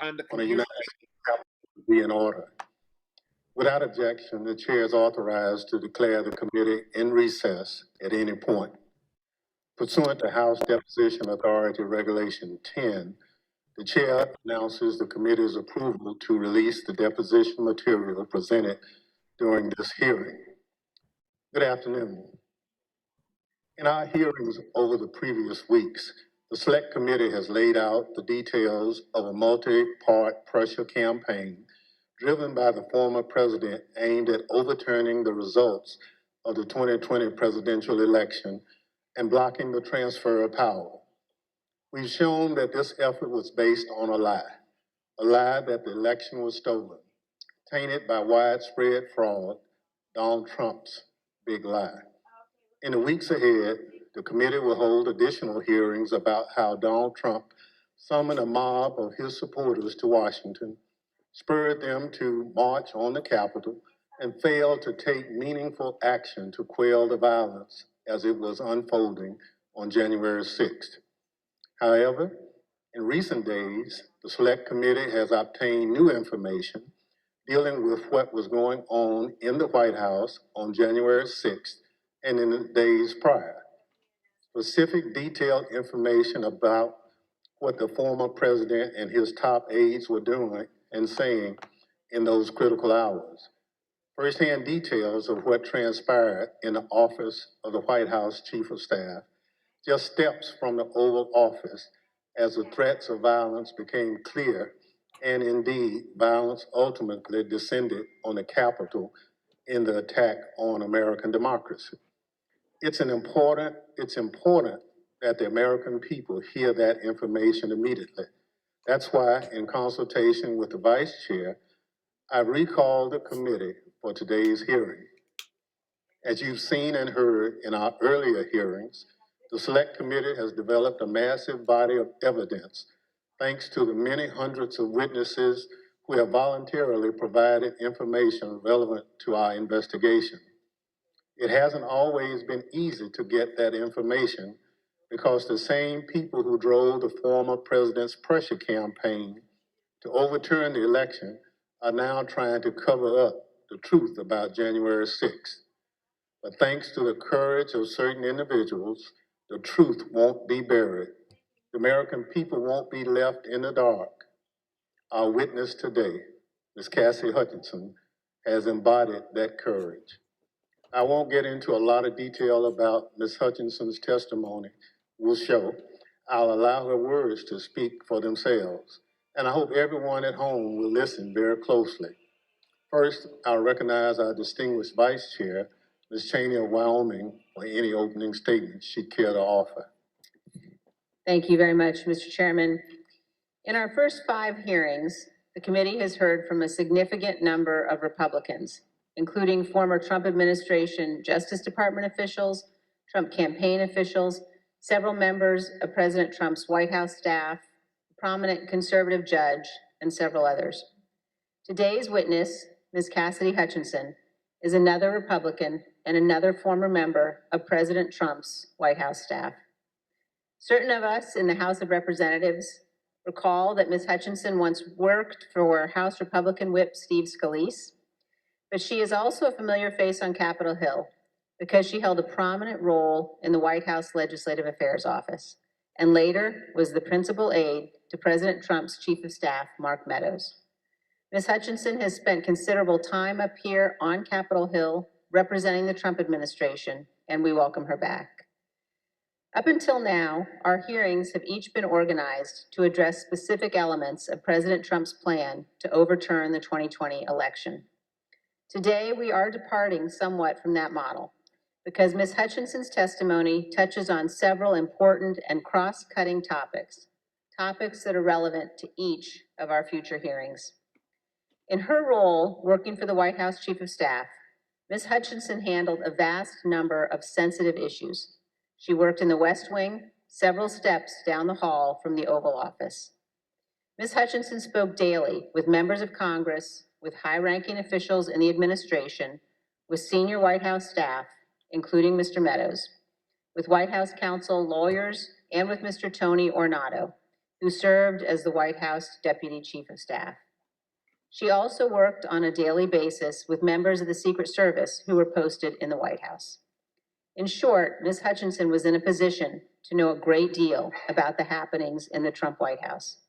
On the on a United computer. States Capitol be in order. Without objection, the chair is authorized to declare the committee in recess at any point. Pursuant to House Deposition Authority Regulation 10, the chair announces the committee's approval to release the deposition material presented during this hearing. Good afternoon. In our hearings over the previous weeks, the Select Committee has laid out the details of a multi-part pressure campaign driven by the former president aimed at overturning the results of the 2020 presidential election and blocking the transfer of power. We've shown that this effort was based on a lie that the election was stolen, tainted by widespread fraud, Donald Trump's big lie. In the weeks ahead, the committee will hold additional hearings about how Donald Trump summoned a mob of his supporters to Washington, spurred them to march on the Capitol, and failed to take meaningful action to quell the violence as it was unfolding on January 6th. However, in recent days, the Select Committee has obtained new information dealing with what was going on in the White House on January 6th and in the days prior. Specific detailed information about what the former president and his top aides were doing and saying in those critical hours. First-hand details of what transpired in the office of the White House Chief of Staff, just steps from the Oval Office as the threats of violence became clear, and indeed, violence ultimately descended on the Capitol in the attack on American democracy. It's important that the American people hear that information immediately. That's why, in consultation with the Vice Chair, I recalled the committee for today's hearing. As you've seen and heard in our earlier hearings, the Select Committee has developed a massive body of evidence thanks to the many hundreds of witnesses who have voluntarily provided information relevant to our investigation. It hasn't always been easy to get that information because the same people who drove the former president's pressure campaign to overturn the election are now trying to cover up the truth about January 6th. But thanks to the courage of certain individuals, the truth won't be buried. The American people won't be left in the dark. Our witness today, Ms. Cassie Hutchinson, has embodied that courage. I won't get into a lot of detail about Ms. Hutchinson's testimony will show. I'll allow her words to speak for themselves, and I hope everyone at home will listen very closely. First, I'll recognize our distinguished Vice Chair, Ms. Cheney of Wyoming, for any opening statements she'd care to offer. Thank you very much, Mr. Chairman. In our first 5 hearings, the committee has heard from a significant number of Republicans, including former Trump administration Justice Department officials, Trump campaign officials, several members of President Trump's White House staff, a prominent conservative judge, and several others. Today's witness, Ms. Cassidy Hutchinson, is another Republican and another former member of President Trump's White House staff. Certain of us in the House of Representatives recall that Ms. Hutchinson once worked for House Republican Whip Steve Scalise, but she is also a familiar face on Capitol Hill because she held a prominent role in the White House Legislative Affairs Office and later was the principal aide to President Trump's Chief of Staff, Mark Meadows. Ms. Hutchinson has spent considerable time up here on Capitol Hill representing the Trump administration, and we welcome her back. Up until now, our hearings have each been organized to address specific elements of President Trump's plan to overturn the 2020 election. Today, we are departing somewhat from that model because Ms. Hutchinson's testimony touches on several important and cross-cutting topics that are relevant to each of our future hearings. In her role working for the White House Chief of Staff, Ms. Hutchinson handled a vast number of sensitive issues. She worked in the West Wing, several steps down the hall from the Oval Office. Ms. Hutchinson spoke daily with members of Congress, with high-ranking officials in the administration, with senior White House staff, including Mr. Meadows, with White House counsel, lawyers, and with Mr. Tony Ornato, who served as the White House Deputy Chief of Staff. She also worked on a daily basis with members of the Secret Service who were posted in the White House. In short, Ms. Hutchinson was in a position to know a great deal about the happenings in the Trump White House.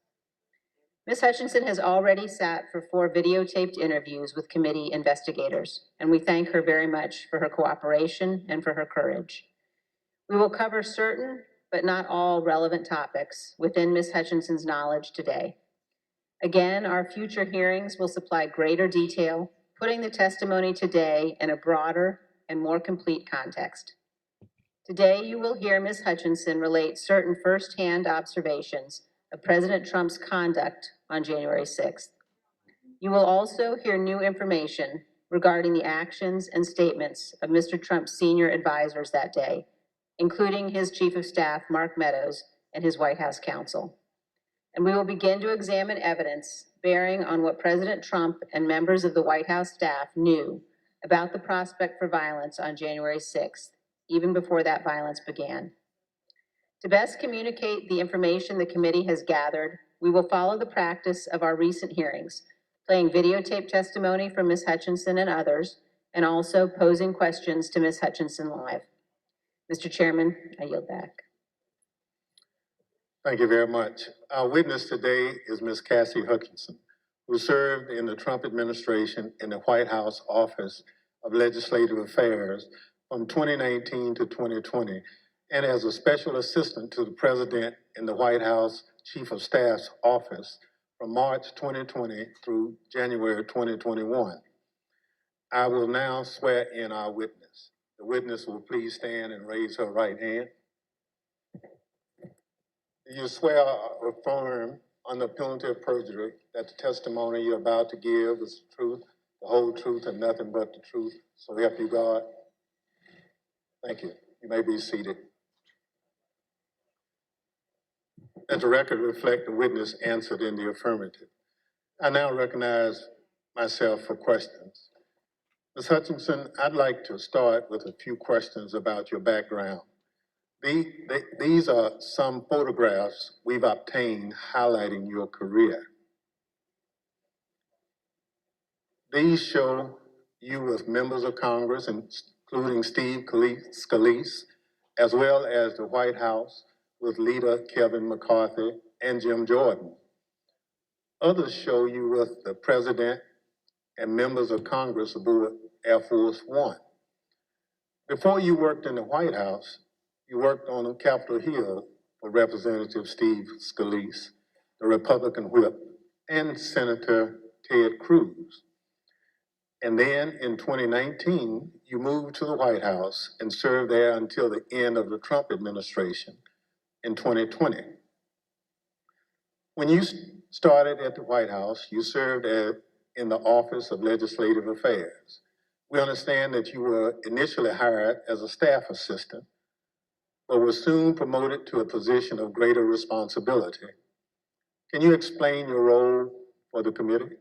Ms. Hutchinson has already sat for 4 videotaped interviews with committee investigators, and we thank her very much for her cooperation and for her courage. We will cover certain, but not all relevant topics within Ms. Hutchinson's knowledge today. Again, our future hearings will supply greater detail, putting the testimony today in a broader and more complete context. Today, you will hear Ms. Hutchinson relate certain firsthand observations of President Trump's conduct on January 6th. You will also hear new information regarding the actions and statements of Mr. Trump's senior advisors that day, including his Chief of Staff, Mark Meadows, and his White House counsel. And we will begin to examine evidence bearing on what President Trump and members of the White House staff knew about the prospect for violence on January 6th, even before that violence began. To best communicate the information the committee has gathered, we will follow the practice of our recent hearings, playing videotape testimony from Ms. Hutchinson and others, and also posing questions to Ms. Hutchinson live. Mr. Chairman, I yield back. Thank you very much. Our witness today is Ms. Cassie Hutchinson, who served in the Trump administration in the White House Office of Legislative Affairs from 2019 to 2020, and as a special assistant to the President in the White House Chief of Staff's office from March 2020 through January 2021. I will now swear in our witness. The witness will please stand and raise her right hand. Do you swear or affirm under penalty of perjury that the testimony you're about to give is the truth, the whole truth, and nothing but the truth, so help you God? Thank you. You may be seated. Let the record reflect the witness answered in the affirmative. I now recognize myself for questions. Ms. Hutchinson, I'd like to start with a few questions about your background. These are some photographs we've obtained highlighting your career. These show you with members of Congress, including Steve Scalise, as well as the White House with leader Kevin McCarthy and Jim Jordan. Others show you with the President and members of Congress aboard Air Force One. Before you worked in the White House, you worked on Capitol Hill for Representative Steve Scalise, the Republican whip, and Senator Ted Cruz. And then in 2019, you moved to the White House and served there until the end of the Trump administration in 2020. When you started at the White House, you served in the Office of Legislative Affairs. We understand that you were initially hired as a staff assistant, but were soon promoted to a position of greater responsibility. Can you explain your role for the committee?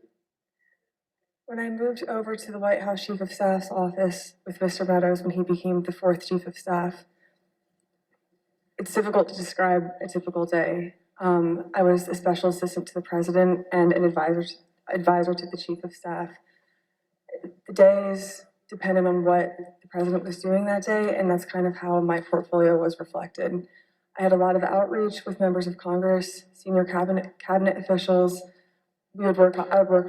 When I moved over to the White House Chief of Staff's office with Mr. Meadows when he became the 4th Chief of Staff, it's difficult to describe a typical day. I was a special assistant to the President and an advisor to the Chief of Staff. The days depended on what the President was doing that day, and that's kind of how my portfolio was reflected. I had a lot of outreach with members of Congress, senior cabinet officials. I would work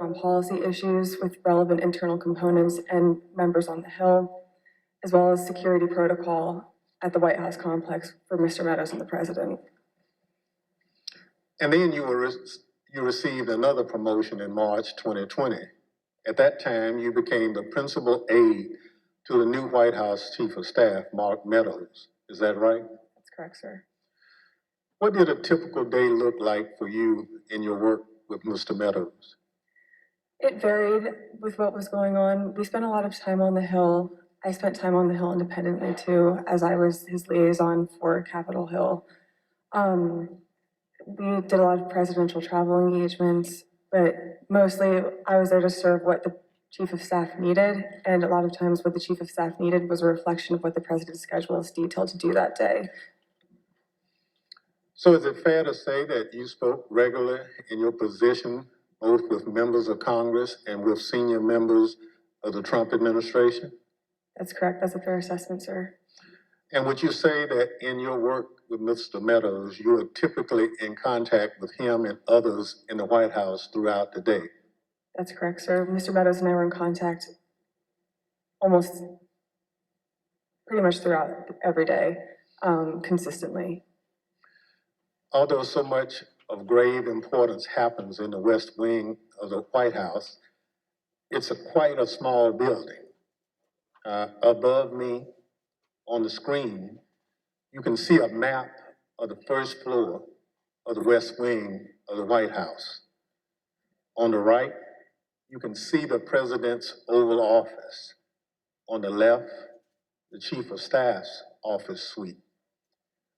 on policy issues with relevant internal components and members on the Hill, as well as security protocol at the White House complex for Mr. Meadows and the President. And then you received another promotion in March 2020. At that time, you became the principal aide to the new White House Chief of Staff, Mark Meadows. Is that right? That's correct, sir. What did a typical day look like for you in your work with Mr. Meadows? It varied with what was going on. We spent a lot of time on the Hill. I spent time on the Hill independently too, as I was his liaison for Capitol Hill. We did a lot of presidential travel engagements, but mostly I was there to serve what the Chief of Staff needed, and a lot of times what the Chief of Staff needed was a reflection of what the President's schedule is detailed to do that day. So is it fair to say that you spoke regularly in your position, both with members of Congress and with senior members of the Trump administration? That's correct. That's a fair assessment, sir. And would you say that in your work with Mr. Meadows, you are typically in contact with him and others in the White House throughout the day? That's correct, sir. Mr. Meadows and I were in contact almost pretty much throughout every day, consistently. Although so much of grave importance happens in the West Wing of the White House, it's quite a small building. Above me on the screen, you can see a map of the first floor of the West Wing of the White House. On the right, you can see the President's Oval Office. On the left, the Chief of Staff's office suite.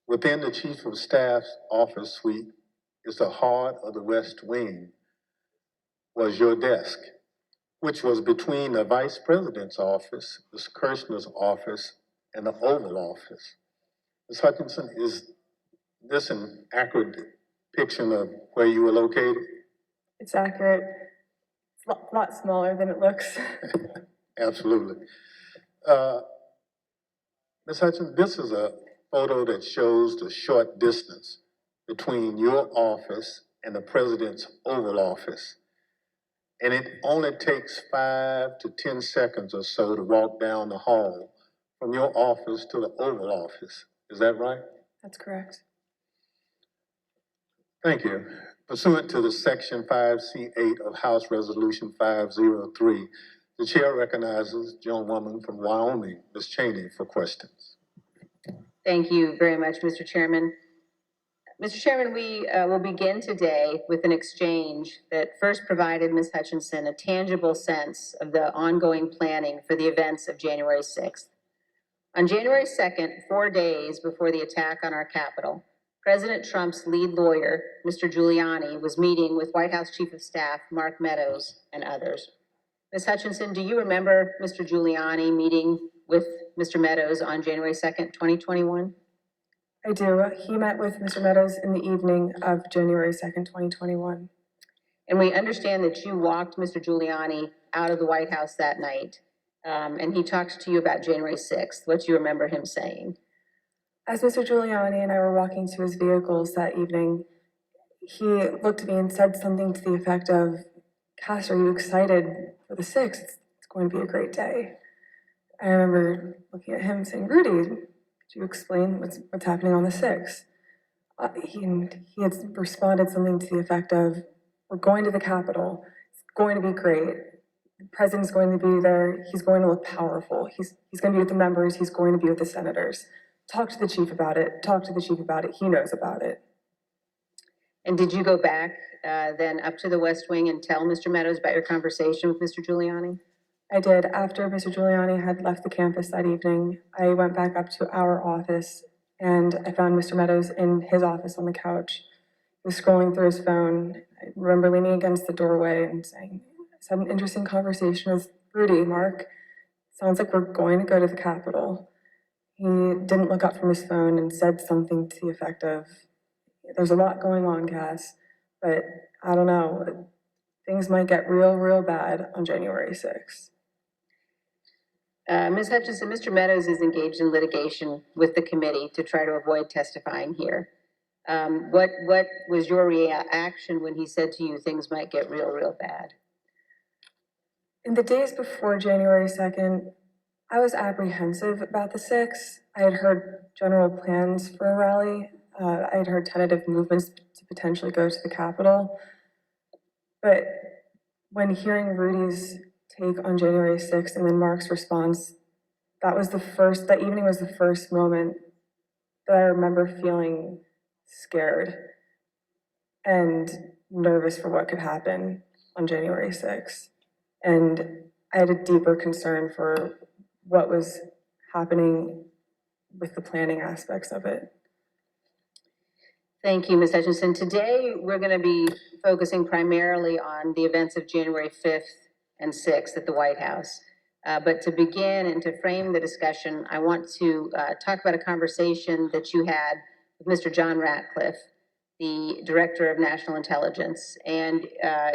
Within the Chief of Staff's office suite is the heart of the West Wing, was your desk, which was between the Vice President's office, Ms. Kirshner's office, and the Oval Office. Ms. Hutchinson, is this an accurate depiction of where you were located? It's accurate. It's a lot smaller than it looks. Absolutely. Ms. Hutchinson, this is a photo that shows the short distance between your office and the President's Oval Office. And it only takes 5 to 10 seconds or so to walk down the hall from your office to the Oval Office. Is that right? That's correct. Thank you. Pursuant to the Section 5C8 of House Resolution 503, the chair recognizes the gentlewoman from Wyoming, Ms. Cheney, for questions. Thank you very much, Mr. Chairman. Mr. Chairman, we will begin today with an exchange that first provided Ms. Hutchinson a tangible sense of the ongoing planning for the events of January 6th. On January 2nd, 4 days before the attack on our Capitol, President Trump's lead lawyer, Mr. Giuliani, was meeting with White House Chief of Staff Mark Meadows and others. Ms. Hutchinson, do you remember Mr. Giuliani meeting with Mr. Meadows on January 2nd, 2021? I do. He met with Mr. Meadows in the evening of January 2nd, 2021. And we understand that you walked Mr. Giuliani out of the White House that night, and he talked to you about January 6th. What do you remember him saying? As Mr. Giuliani and I were walking to his vehicles that evening, he looked at me and said something to the effect of, "Cass, are you excited for the 6th? It's going to be a great day." I remember looking at him saying, "Rudy, could you explain what's happening on the 6th? He had responded something to the effect of, "We're going to the Capitol. It's going to be great. The president's going to be there. He's going to look powerful. He's going to be with the members. He's going to be with the senators. Talk to the chief about it. Talk to the chief about it. He knows about it." And did you go back then up to the West Wing and tell Mr. Meadows about your conversation with Mr. Giuliani? I did. After Mr. Giuliani had left the campus that evening, I went back up to our office and I found Mr. Meadows in his office on the couch. He was scrolling through his phone. I remember leaning against the doorway and saying, "I had an interesting conversation with Rudy, Mark. Sounds like we're going to go to the Capitol." He didn't look up from his phone and said something to the effect of, "There's a lot going on, Cass, but I don't know. Things might get real bad on January 6th. Ms. Hutchinson, Mr. Meadows is engaged in litigation with the committee to try to avoid testifying here. What was your reaction when he said to you things might get real bad? In the days before January 2nd, I was apprehensive about the 6th. I had heard general plans for a rally. I had heard tentative movements to potentially go to the Capitol. But when hearing Rudy's take on January 6th and then Mark's response, that evening was the first moment that I remember feeling scared and nervous for what could happen on January 6th. And I had a deeper concern for what was happening with the planning aspects of it. Thank you, Ms. Hutchinson. Today, we're going to be focusing primarily on the events of January 5th and 6th at the White House. But to begin and to frame the discussion, I want to talk about a conversation that you had with Mr. John Ratcliffe, the Director of National Intelligence, and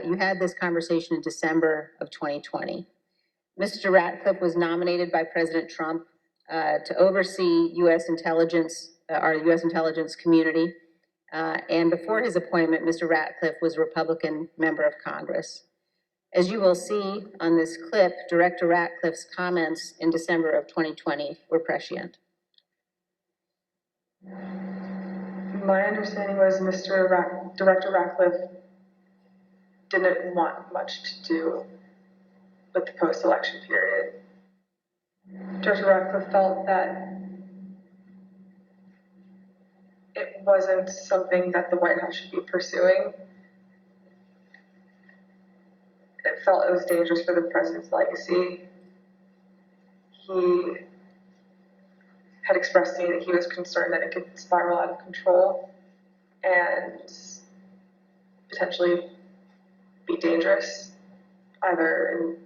you had this conversation in December of 2020. Mr. Ratcliffe was nominated by President Trump to oversee U.S. intelligence, our U.S. intelligence community, and before his appointment, Mr. Ratcliffe was a Republican member of Congress. As you will see on this clip, Director Ratcliffe's comments in December of 2020 were prescient. My understanding was Director Ratcliffe didn't want much to do with the post-election period. Director Ratcliffe felt that it wasn't something that the White House should be pursuing. It felt it was dangerous for the president's legacy. He had expressed to me that he was concerned that it could spiral out of control and potentially be dangerous, either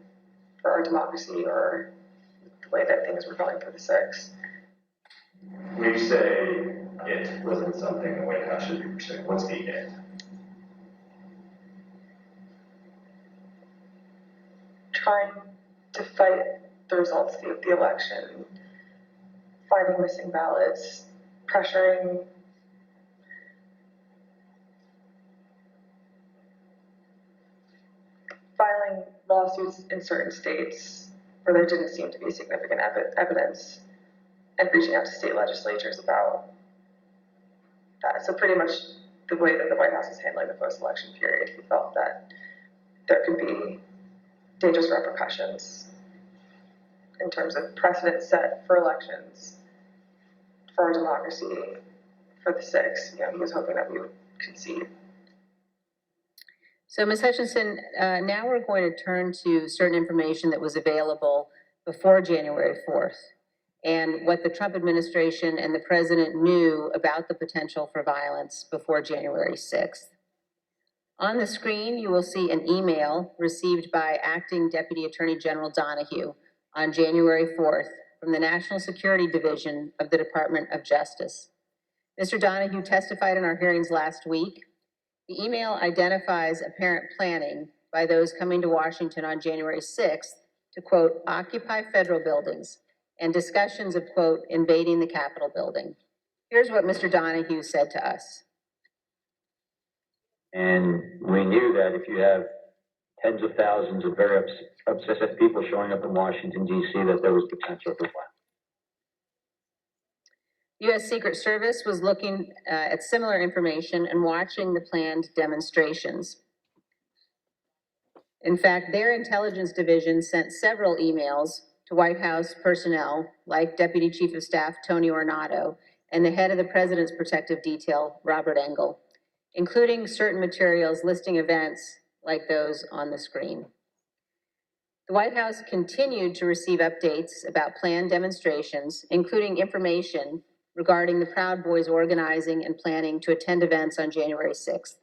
for our democracy or the way that things were going for the six. When you say it wasn't something the White House should be pursuing, what's the it? Trying to fight the results of the election, finding missing ballots, pressuring filing lawsuits in certain states where there didn't seem to be significant evidence, and reaching out to state legislatures about that. So pretty much the way that the White House is handling the post-election period, he felt that there could be dangerous repercussions in terms of precedent set for elections, for our democracy, for the six. You know, he was hoping that we would concede. So, Ms. Hutchinson, now we're going to turn to certain information that was available before January 4th and what the Trump administration and the president knew about the potential for violence before January 6th. On the screen, you will see an email received by Acting Deputy Attorney General Donahue on January 4th from the National Security Division of the Department of Justice. Mr. Donahue testified in our hearings last week. The email identifies apparent planning by those coming to Washington on January 6th to, quote, occupy federal buildings, and discussions of, quote, invading the Capitol building. Here's what Mr. Donahue said to us. And we knew that if you have tens of thousands of very obsessive people showing up in Washington, D.C., that there was potential for violence. U.S. Secret Service was looking at similar information and watching the planned demonstrations. In fact, their intelligence division sent several emails to White House personnel, like Deputy Chief of Staff Tony Ornato and the head of the President's Protective Detail, Robert Engel, including certain materials listing events like those on the screen. The White House continued to receive updates about planned demonstrations, including information regarding the Proud Boys organizing and planning to attend events on January 6th.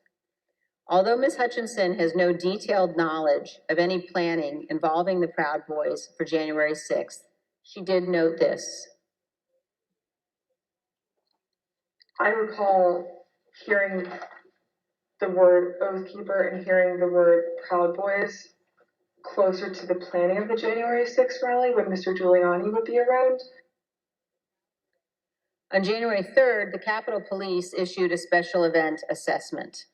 Although Ms. Hutchinson has no detailed knowledge of any planning involving the Proud Boys for January 6th, she did note this. I recall hearing the word Oath Keeper and hearing the word Proud Boys closer to the planning of the January 6th rally when Mr. Giuliani would be around. On January 3rd, the Capitol Police issued a special event assessment.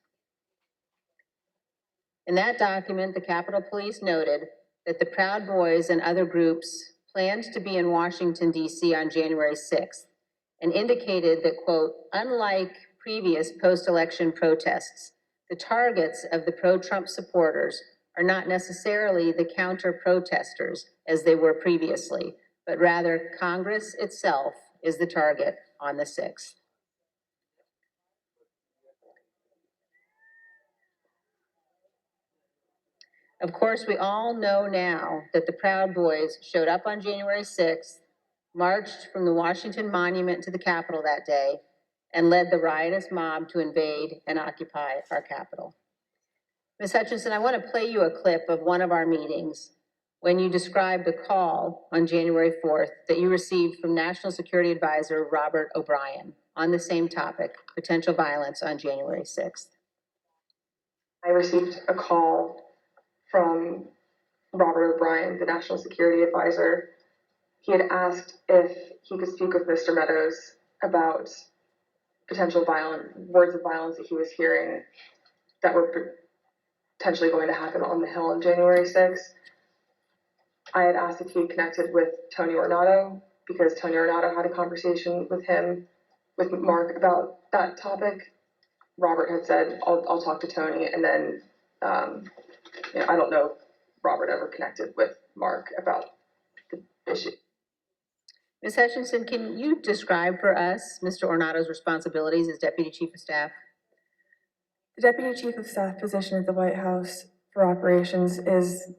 In that document, the Capitol Police noted that the Proud Boys and other groups planned to be in Washington, D.C. on January 6th and indicated that, quote, unlike previous post-election protests, the targets of the pro-Trump supporters are not necessarily the counter-protesters as they were previously, but rather Congress itself is the target on the 6th. Of course, we all know now that the Proud Boys showed up on January 6th, marched from the Washington Monument to the Capitol that day, and led the riotous mob to invade and occupy our Capitol. Ms. Hutchinson, I want to play you a clip of one of our meetings when you described a call on January 4th that you received from National Security Advisor Robert O'Brien. on the same topic, potential violence on January 6th. I received a call from Robert O'Brien, the National Security Advisor. He had asked if he could speak with Mr. Meadows about potential words of violence that he was hearing that were potentially going to happen on the Hill on January 6th. I had asked if he had connected with Tony Ornato because Tony Ornato had a conversation with Mark about that topic. Robert had said, I'll talk to Tony, and then, I don't know if Robert ever connected with Mark about the issue. Ms. Hutchinson, can you describe for us Mr. Ornato's responsibilities as Deputy Chief of Staff? The Deputy Chief of Staff position at the White House for operations is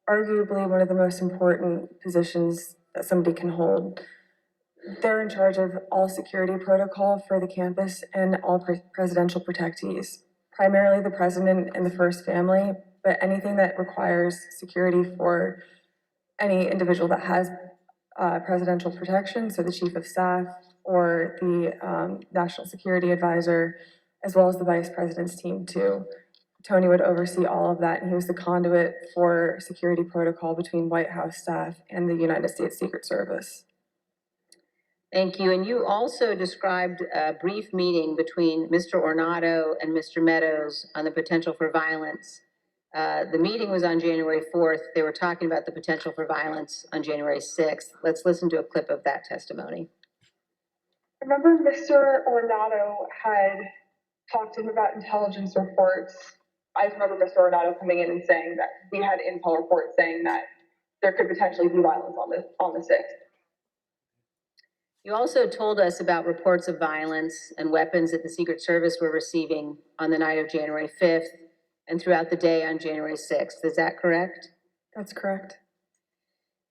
arguably one of the most important positions that somebody can hold. They're in charge of all security protocol for the campus and all presidential protectees, primarily the president and the first family, but anything that requires security for any individual that has presidential protection, so the chief of staff or the national security advisor, as well as the vice president's team too. Tony would oversee all of that, and he was the conduit for security protocol between White House staff and the United States Secret Service. Thank you. And you also described a brief meeting between Mr. Ornato and Mr. Meadows on the potential for violence. The meeting was on January 4th. They were talking about the potential for violence on January 6th. Let's listen to a clip of that testimony. I remember Mr. Ornato had talked to him about intelligence reports. I remember Mr. Ornato coming in and saying that we had intel reports saying that there could potentially be violence on the 6th. You also told us about reports of violence and weapons that the Secret Service were receiving on the night of January 5th and throughout the day on January 6th. Is that correct? That's correct.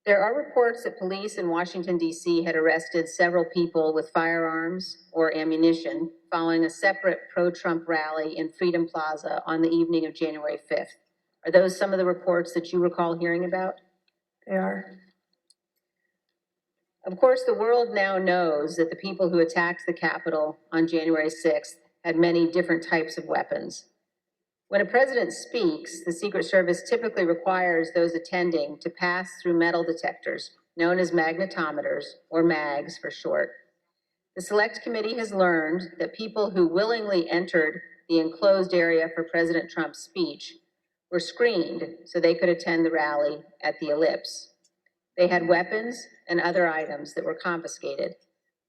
There are reports that police in Washington, D.C. had arrested several people with firearms or ammunition following a separate pro-Trump rally in Freedom Plaza on the evening of January 5th. Are those some of the reports that you recall hearing about? They are. Of course, the world now knows that the people who attacked the Capitol on January 6th had many different types of weapons. When a president speaks, the Secret Service typically requires those attending to pass through metal detectors, known as magnetometers, or MAGs for short. The Select Committee has learned that people who willingly entered the enclosed area for President Trump's speech were screened so they could attend the rally at the Ellipse. They had weapons and other items that were confiscated: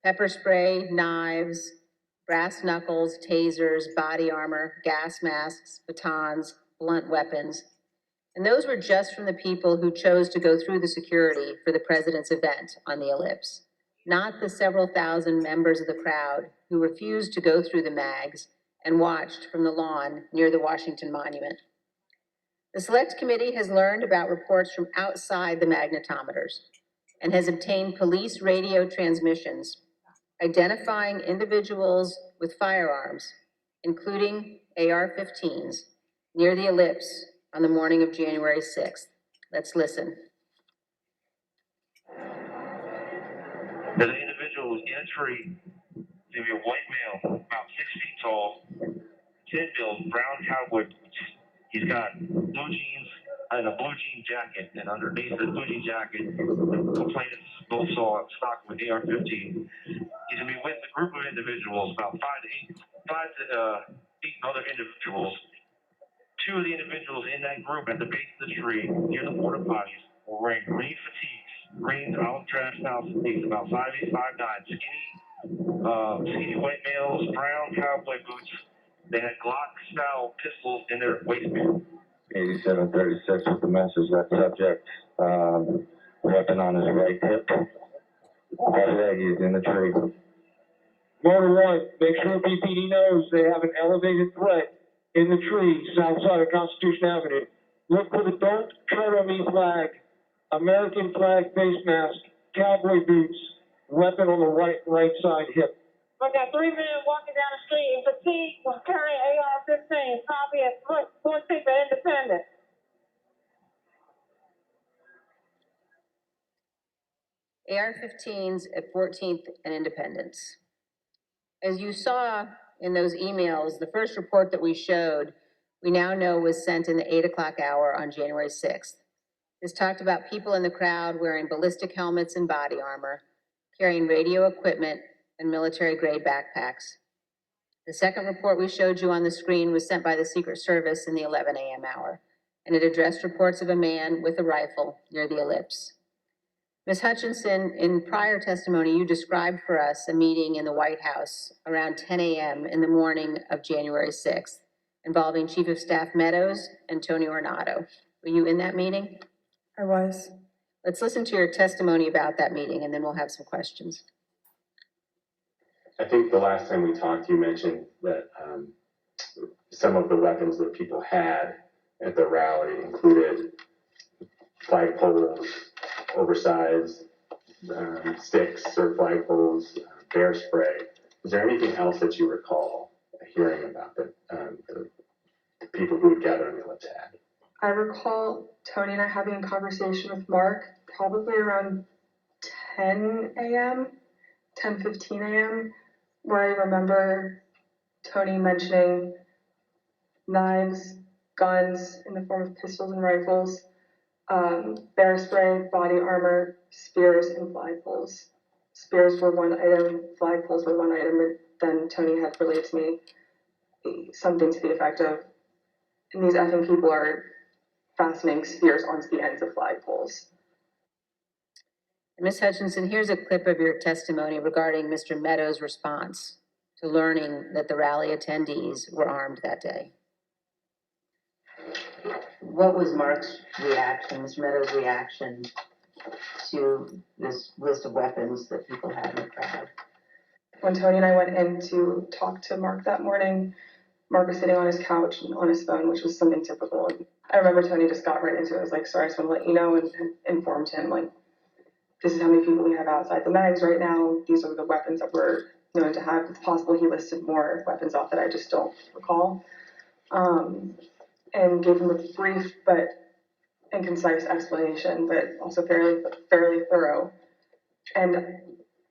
pepper spray, knives, brass knuckles, tasers, body armor, gas masks, batons, blunt weapons. And those were just from the people who chose to go through the security for the president's event on the Ellipse, not the several thousand members of the crowd who refused to go through the MAGs and watched from the lawn near the Washington Monument. The Select Committee has learned about reports from outside the magnetometers and has obtained police radio transmissions identifying individuals with firearms, including AR-15s, near the Ellipse on the morning of January 6th. Let's listen. The individual was entering to be a white male, about 6 feet tall, 10-build, brown cowboy boots. He's got blue jeans and a blue jean jacket, and underneath the blue jean jacket, the complainants both saw stock with AR-15. He's gonna be with a group of individuals, about five to eight other individuals. Two of the individuals in that group at the base of the tree, near the porta potties, were wearing green fatigues, green out-dressed style fatigues, about 5'8", 5'9", skinny white males, brown cowboy boots. They had Glock-style pistols in their waistband. 8736 with the message that subject, weapon on his right hip. Right leg is in the tree. Motor 1, make sure BPD knows they have an elevated threat in the tree south side of Constitution Avenue. Look for the Don't Tread on Me flag, American flag face mask, cowboy boots, weapon on the right side hip. We got 3 men walking down the street in fatigue was carrying AR-15, copy at 14th and Independence. AR-15s at 14th and Independence. As you saw in those emails, the first report that we showed, we now know was sent in the 8 o'clock hour on January 6th. This talked about people in the crowd wearing ballistic helmets and body armor, carrying radio equipment and military-grade backpacks. The second report we showed you on the screen was sent by the Secret Service in the 11 a.m. hour, and it addressed reports of a man with a rifle near the ellipse. Ms. Hutchinson, in prior testimony, you described for us a meeting in the White House around 10 a.m. in the morning of January 6th, involving Chief of Staff Meadows and Tony Ornato. Were you in that meeting? I was. Let's listen to your testimony about that meeting, and then we'll have some questions. I think the last time we talked, you mentioned that some of the weapons that people had at the rally included flagpoles, oversized sticks or flagpoles, bear spray. Is there anything else that you recall hearing about that the people who would gather on the ellipse had? I recall Tony and I having a conversation with Mark probably around 10 a.m., 10:15 a.m., where I remember Tony mentioning knives, guns in the form of pistols and rifles, bear spray, body armor, spears, and flagpoles. Spears were one item, flagpoles were one item, and then Tony had relayed to me something to the effect of, and these effing people are fastening spears onto the ends of flagpoles. Ms. Hutchinson, here's a clip of your testimony regarding Mr. Meadows' response to learning that the rally attendees were armed that day. What was Mark's reaction, Mr. Meadows' reaction to this list of weapons that people had in the crowd? When Tony and I went in to talk to Mark that morning, Mark was sitting on his couch and on his phone, which was something typical. And I remember Tony just got right into it. I was like, sorry, I just want to let you know, and informed him, like, this is how many people we have outside the mags right now. These are the weapons that we're known to have. It's possible he listed more weapons off that I just don't recall. And gave him a brief and concise explanation, but also fairly thorough. And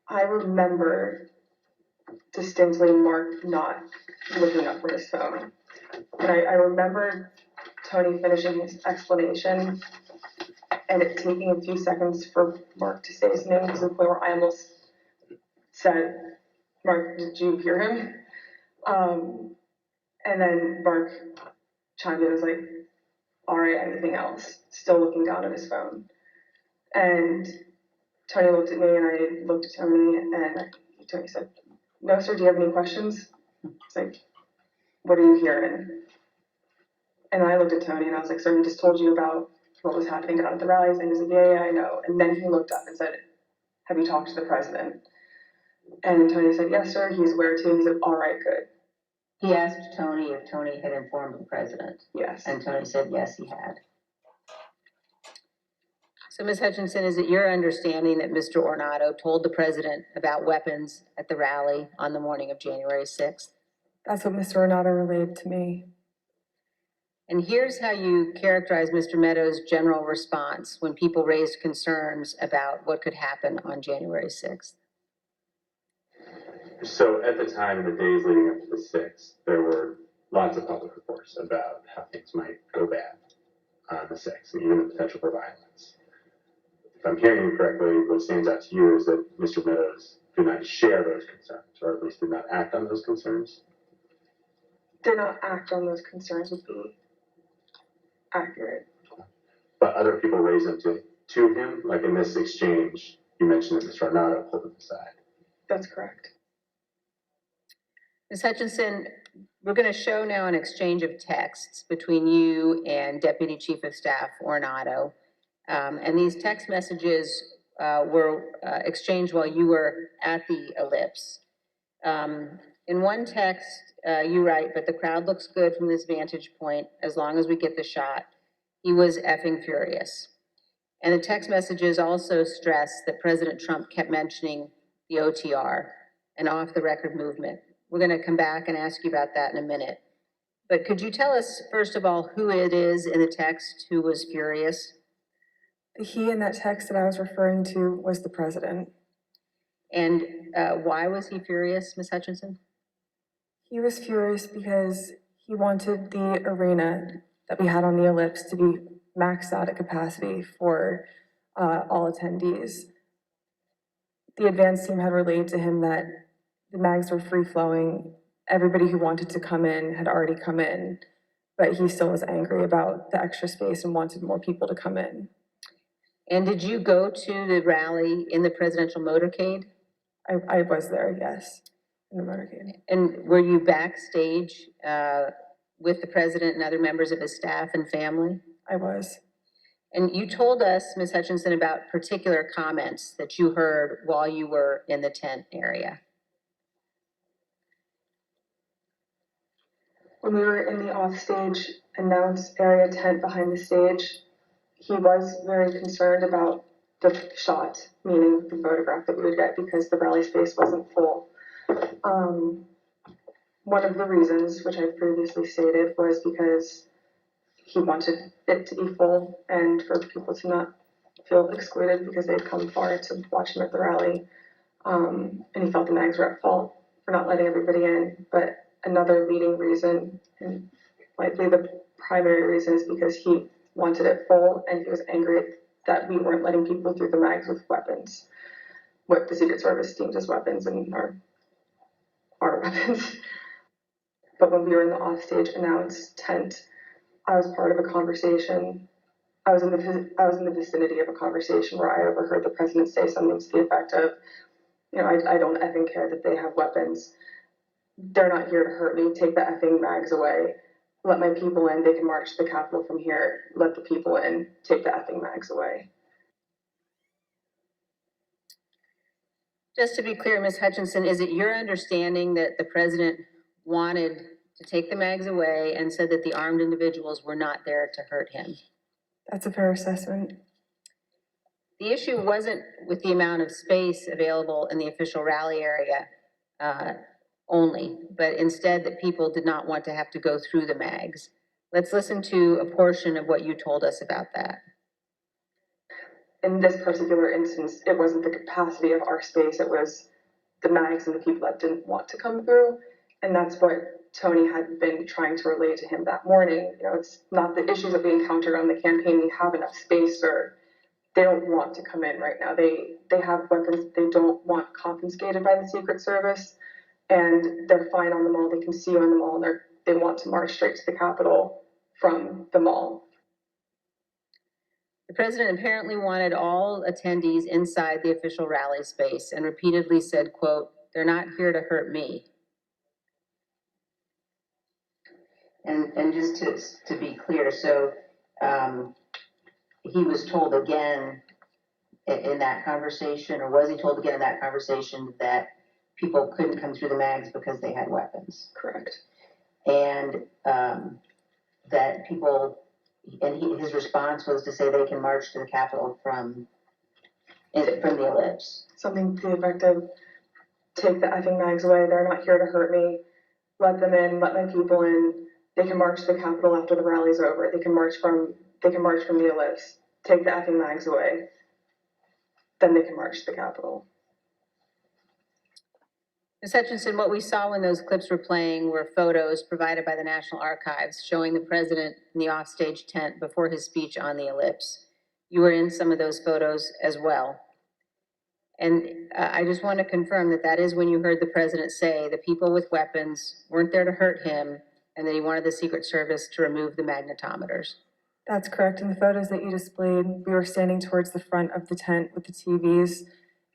I remember distinctly Mark not looking up from his phone. And I remember Tony finishing his explanation and it taking a few seconds for Mark to say his name, to the point where I almost said, Mark, did you hear him? And then Mark chimed in and was like, all right, anything else? Still looking down at his phone. And Tony looked at me and I looked at Tony and Tony said, no, sir, do you have any questions? It's like, what are you hearing? And I looked at Tony and I was like, sir, he just told you about what was happening down at the rallies. And he said, yeah, I know. And then he looked up and said, have you talked to the president? And Tony said, yes, sir, he's aware too. And he said, all right, good. He asked Tony if Tony had informed the president. Yes. And Tony said, yes, he had. So, Ms. Hutchinson, is it your understanding that Mr. Ornato told the president about weapons at the rally on the morning of January 6th? That's what Mr. Ornato relayed to me. And here's how you characterize Mr. Meadows' general response when people raised concerns about what could happen on January 6th. So at the time, in the days leading up to the 6th, there were lots of public reports about how things might go bad on the 6th, and even the potential for violence. If I'm hearing you correctly, what stands out to you is that Mr. Meadows did not share those concerns, or at least did not act on those concerns? Did not act on those concerns would be accurate. But other people raised them to him, like in this exchange, you mentioned that Mr. Ornato pulled them aside. That's correct. Ms. Hutchinson, we're going to show now an exchange of texts between you and Deputy Chief of Staff Ornato. And these text messages were exchanged while you were at the ellipse. In one text, you write, but the crowd looks good from this vantage point as long as we get the shot. He was effing furious. And the text messages also stress that President Trump kept mentioning the OTR, an off-the-record movement. We're going to come back and ask you about that in a minute. But could you tell us, first of all, who it is in the text who was furious? The he in that text that I was referring to was the president. And why was he furious, Ms. Hutchinson? He was furious because he wanted the arena that we had on the ellipse to be maxed out at capacity for all attendees. The advance team had relayed to him that the mags were free-flowing. Everybody who wanted to come in had already come in, but he still was angry about the extra space and wanted more people to come in. And did you go to the rally in the presidential motorcade? I was there, yes, in the motorcade. And were you backstage with the president and other members of his staff and family? I was. And you told us, Ms. Hutchinson, about particular comments that you heard while you were in the tent area. When we were in the offstage announce area tent behind the stage, he was very concerned about the shot, meaning the photograph that we would get, because the rally space wasn't full. One of the reasons, which I previously stated, was because he wanted it to be full and for people to not feel excluded because they'd come far to watch him at the rally. And he felt the mags were at fault for not letting everybody in. But another leading reason, and likely the primary reason, is because he wanted it full and he was angry that we weren't letting people through the mags with weapons, what the Secret Service deemed as weapons and our weapons. But when we were in the offstage announce tent, I was part of a conversation. I was in the vicinity of a conversation where I overheard the president say something to the effect of, you know, I don't effing care that they have weapons. They're not here to hurt me. Take the effing mags away. Let my people in. They can march to the Capitol from here. Let the people in. Take the effing mags away. Just to be clear, Ms. Hutchinson, is it your understanding that the president wanted to take the mags away and said that the armed individuals were not there to hurt him? That's a fair assessment. The issue wasn't with the amount of space available in the official rally area only, but instead that people did not want to have to go through the mags. Let's listen to a portion of what you told us about that. In this particular instance, it wasn't the capacity of our space, it was the mags and the people that didn't want to come through. And that's what Tony had been trying to relay to him that morning. You know, it's not the issues that we encountered on the campaign. We have enough space, or they don't want to come in right now. They have weapons they don't want confiscated by the Secret Service, and they're fine on the mall. They can see you on the mall, and they want to march straight to the Capitol from the mall. The president apparently wanted all attendees inside the official rally space and repeatedly said, quote, "They're not here to hurt me." And just to be clear, so he was told again in that conversation, or was he told again in that conversation, that people couldn't come through the mags because they had weapons? Correct. And that people, and his response was to say they can march to the Capitol from the ellipse. Something to the effect of, take the effing mags away. They're not here to hurt me. Let them in. Let my people in. They can march to the Capitol after the rally's over. They can march from the ellipse. Take the effing mags away. Then they can march to the Capitol. Ms. Hutchinson, what we saw when those clips were playing were photos provided by the National Archives showing the president in the offstage tent before his speech on the ellipse. You were in some of those photos as well. And I just want to confirm that that is when you heard the president say the people with weapons weren't there to hurt him and that he wanted the Secret Service to remove the magnetometers. That's correct. In the photos that you displayed, we were standing towards the front of the tent with the TVs,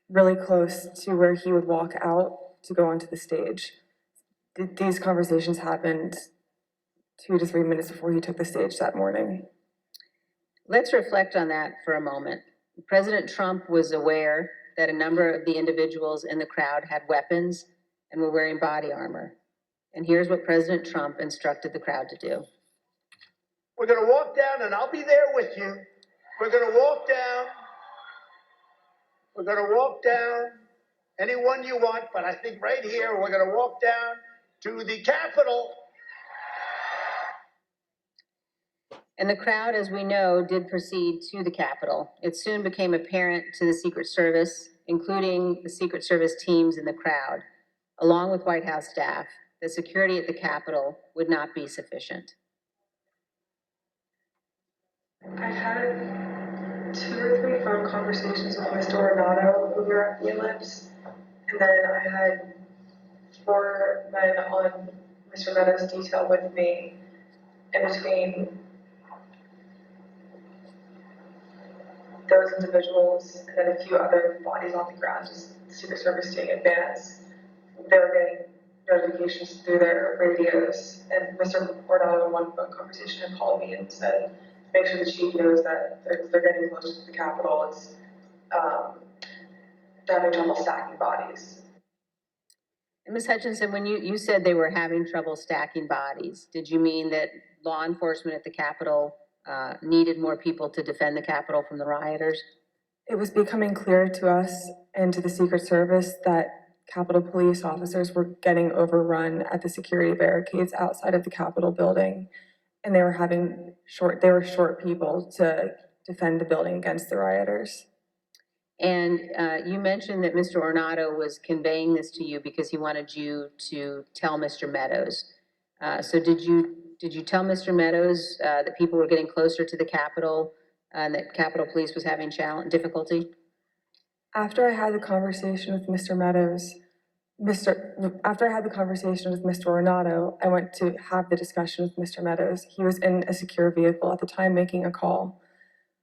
really close to where he would walk out to go onto the stage. These conversations happened 2 to 3 minutes before he took the stage that morning. Let's reflect on that for a moment. President Trump was aware that a number of the individuals in the crowd had weapons and were wearing body armor. And here's what President Trump instructed the crowd to do. We're going to walk down, and I'll be there with you. We're going to walk down. We're going to walk down anyone you want, but I think right here, we're going to walk down to the Capitol. And the crowd, as we know, did proceed to the Capitol. It soon became apparent to the Secret Service including the Secret Service teams in the crowd, along with White House staff, that security at the Capitol would not be sufficient? I had 2 or 3 phone conversations with Mr. Ornato when we were at the Ellipse, and then I had 4 men on Mr. Meadows' detail with me in between those individuals and then a few other bodies on the ground, just Secret Service doing advance. They were getting notifications through their radios, and Mr. Ornato in one phone conversation had called me and said, make sure the chief knows that they're getting close to the Capitol. It's they're having trouble stacking bodies. And Ms. Hutchinson, when you said they were having trouble stacking bodies, did you mean that law enforcement at the Capitol needed more people to defend the Capitol from the rioters? It was becoming clear to us and to the Secret Service that Capitol Police officers were getting overrun at the security barricades outside of the Capitol building, and they were short people to defend the building against the rioters. And you mentioned that Mr. Ornato was conveying this to you because he wanted you to tell Mr. Meadows. So did you tell Mr. Meadows that people were getting closer to the Capitol and that Capitol Police was having difficulty? After I had the conversation with Mr. Meadows, after I had the conversation with Mr. Ornato, I went to have the discussion with Mr. Meadows. He was in a secure vehicle at the time making a call.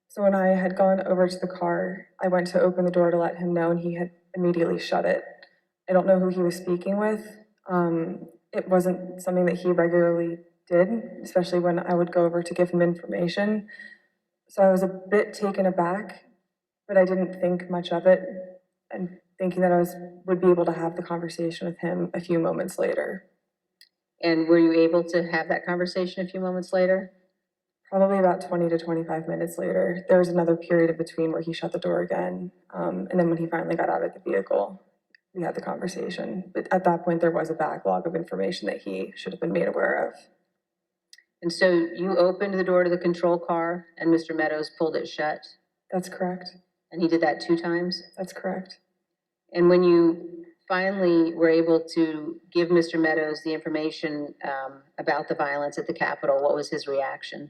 So when I had gone over to the car, I went to open the door to let him know, and he had immediately shut it. I don't know who he was speaking with. It wasn't something that he regularly did, especially when I would go over to give him information. So I was a bit taken aback, but I didn't think much of it, and thinking that I would be able to have the conversation with him a few moments later. And were you able to have that conversation a few moments later? Probably about 20 to 25 minutes later. There was another period in between where he shut the door again. And then when he finally got out of the vehicle, we had the conversation. But at that point, there was a backlog of information that he should have been made aware of. And so you opened the door to the control car and Mr. Meadows pulled it shut? That's correct. And he did that 2 times? That's correct. And when you finally were able to give Mr. Meadows the information about the violence at the Capitol, what was his reaction?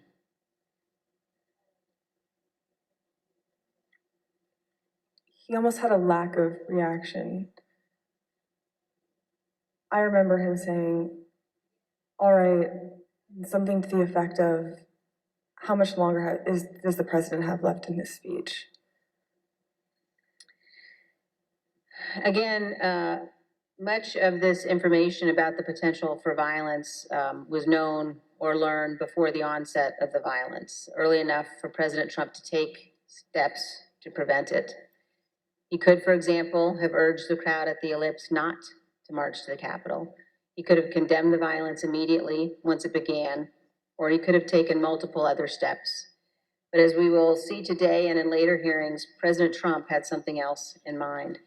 He almost had a lack of reaction. I remember him saying, all right, something to the effect of, how much longer does the president have left in his speech? Again, much of this information about the potential for violence was known or learned before the onset of the violence, early enough for President Trump to take steps to prevent it. He could, for example, have urged the crowd at the Ellipse not to march to the Capitol. He could have condemned the violence immediately once it began, or he could have taken multiple other steps. But as we will see today and in later hearings, President Trump had something else in mind.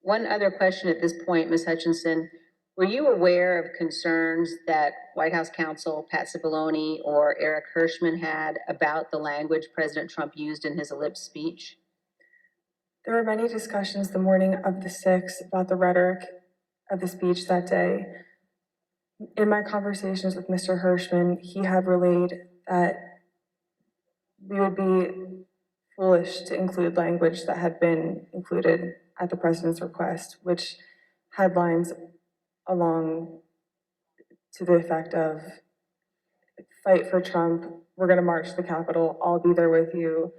One other question at this point, Ms. Hutchinson, were you aware of concerns that White House counsel Pat Cipollone or Eric Hirschman had about the language President Trump used in his Ellipse speech? There were many discussions the morning of the 6th about the rhetoric of the speech that day. In my conversations with Mr. Hirschman, he had relayed that we would be foolish to include language that had been included at the president's request, which had lines along to the effect of, fight for Trump, we're gonna march to the Capitol, I'll be there with you,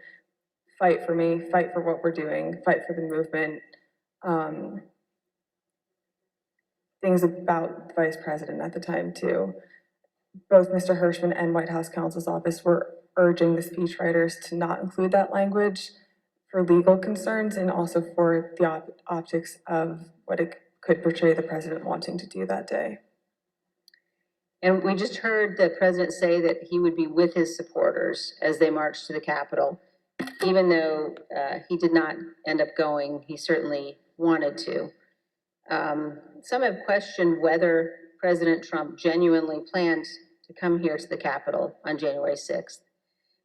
fight for me, fight for what we're doing, fight for the movement. Things about the vice president at the time too. Both Mr. Hirschman and White House counsel's office were urging the speechwriters to not include that language for legal concerns and also for the optics of what it could portray the president wanting to do that day. And we just heard the president say that he would be with his supporters as they marched to the Capitol. Even though he did not end up going, he certainly wanted to. Some have questioned whether President Trump genuinely planned to come here to the Capitol on January 6th.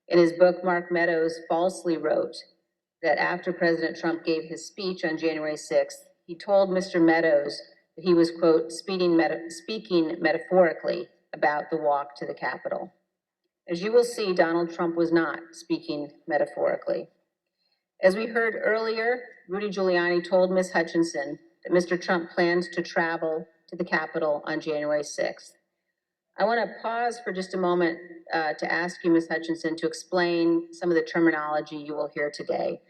In his book, Mark Meadows falsely wrote that after President Trump gave his speech on January 6th, he told Mr. Meadows that he was, quote, speaking metaphorically about the walk to the Capitol. As you will see, Donald Trump was not speaking metaphorically. As we heard earlier, Rudy Giuliani told Ms. Hutchinson that Mr. Trump plans to travel to the Capitol on January 6th. I want to pause for just a moment to ask you, Ms. Hutchinson, to explain some of the terminology you will hear today.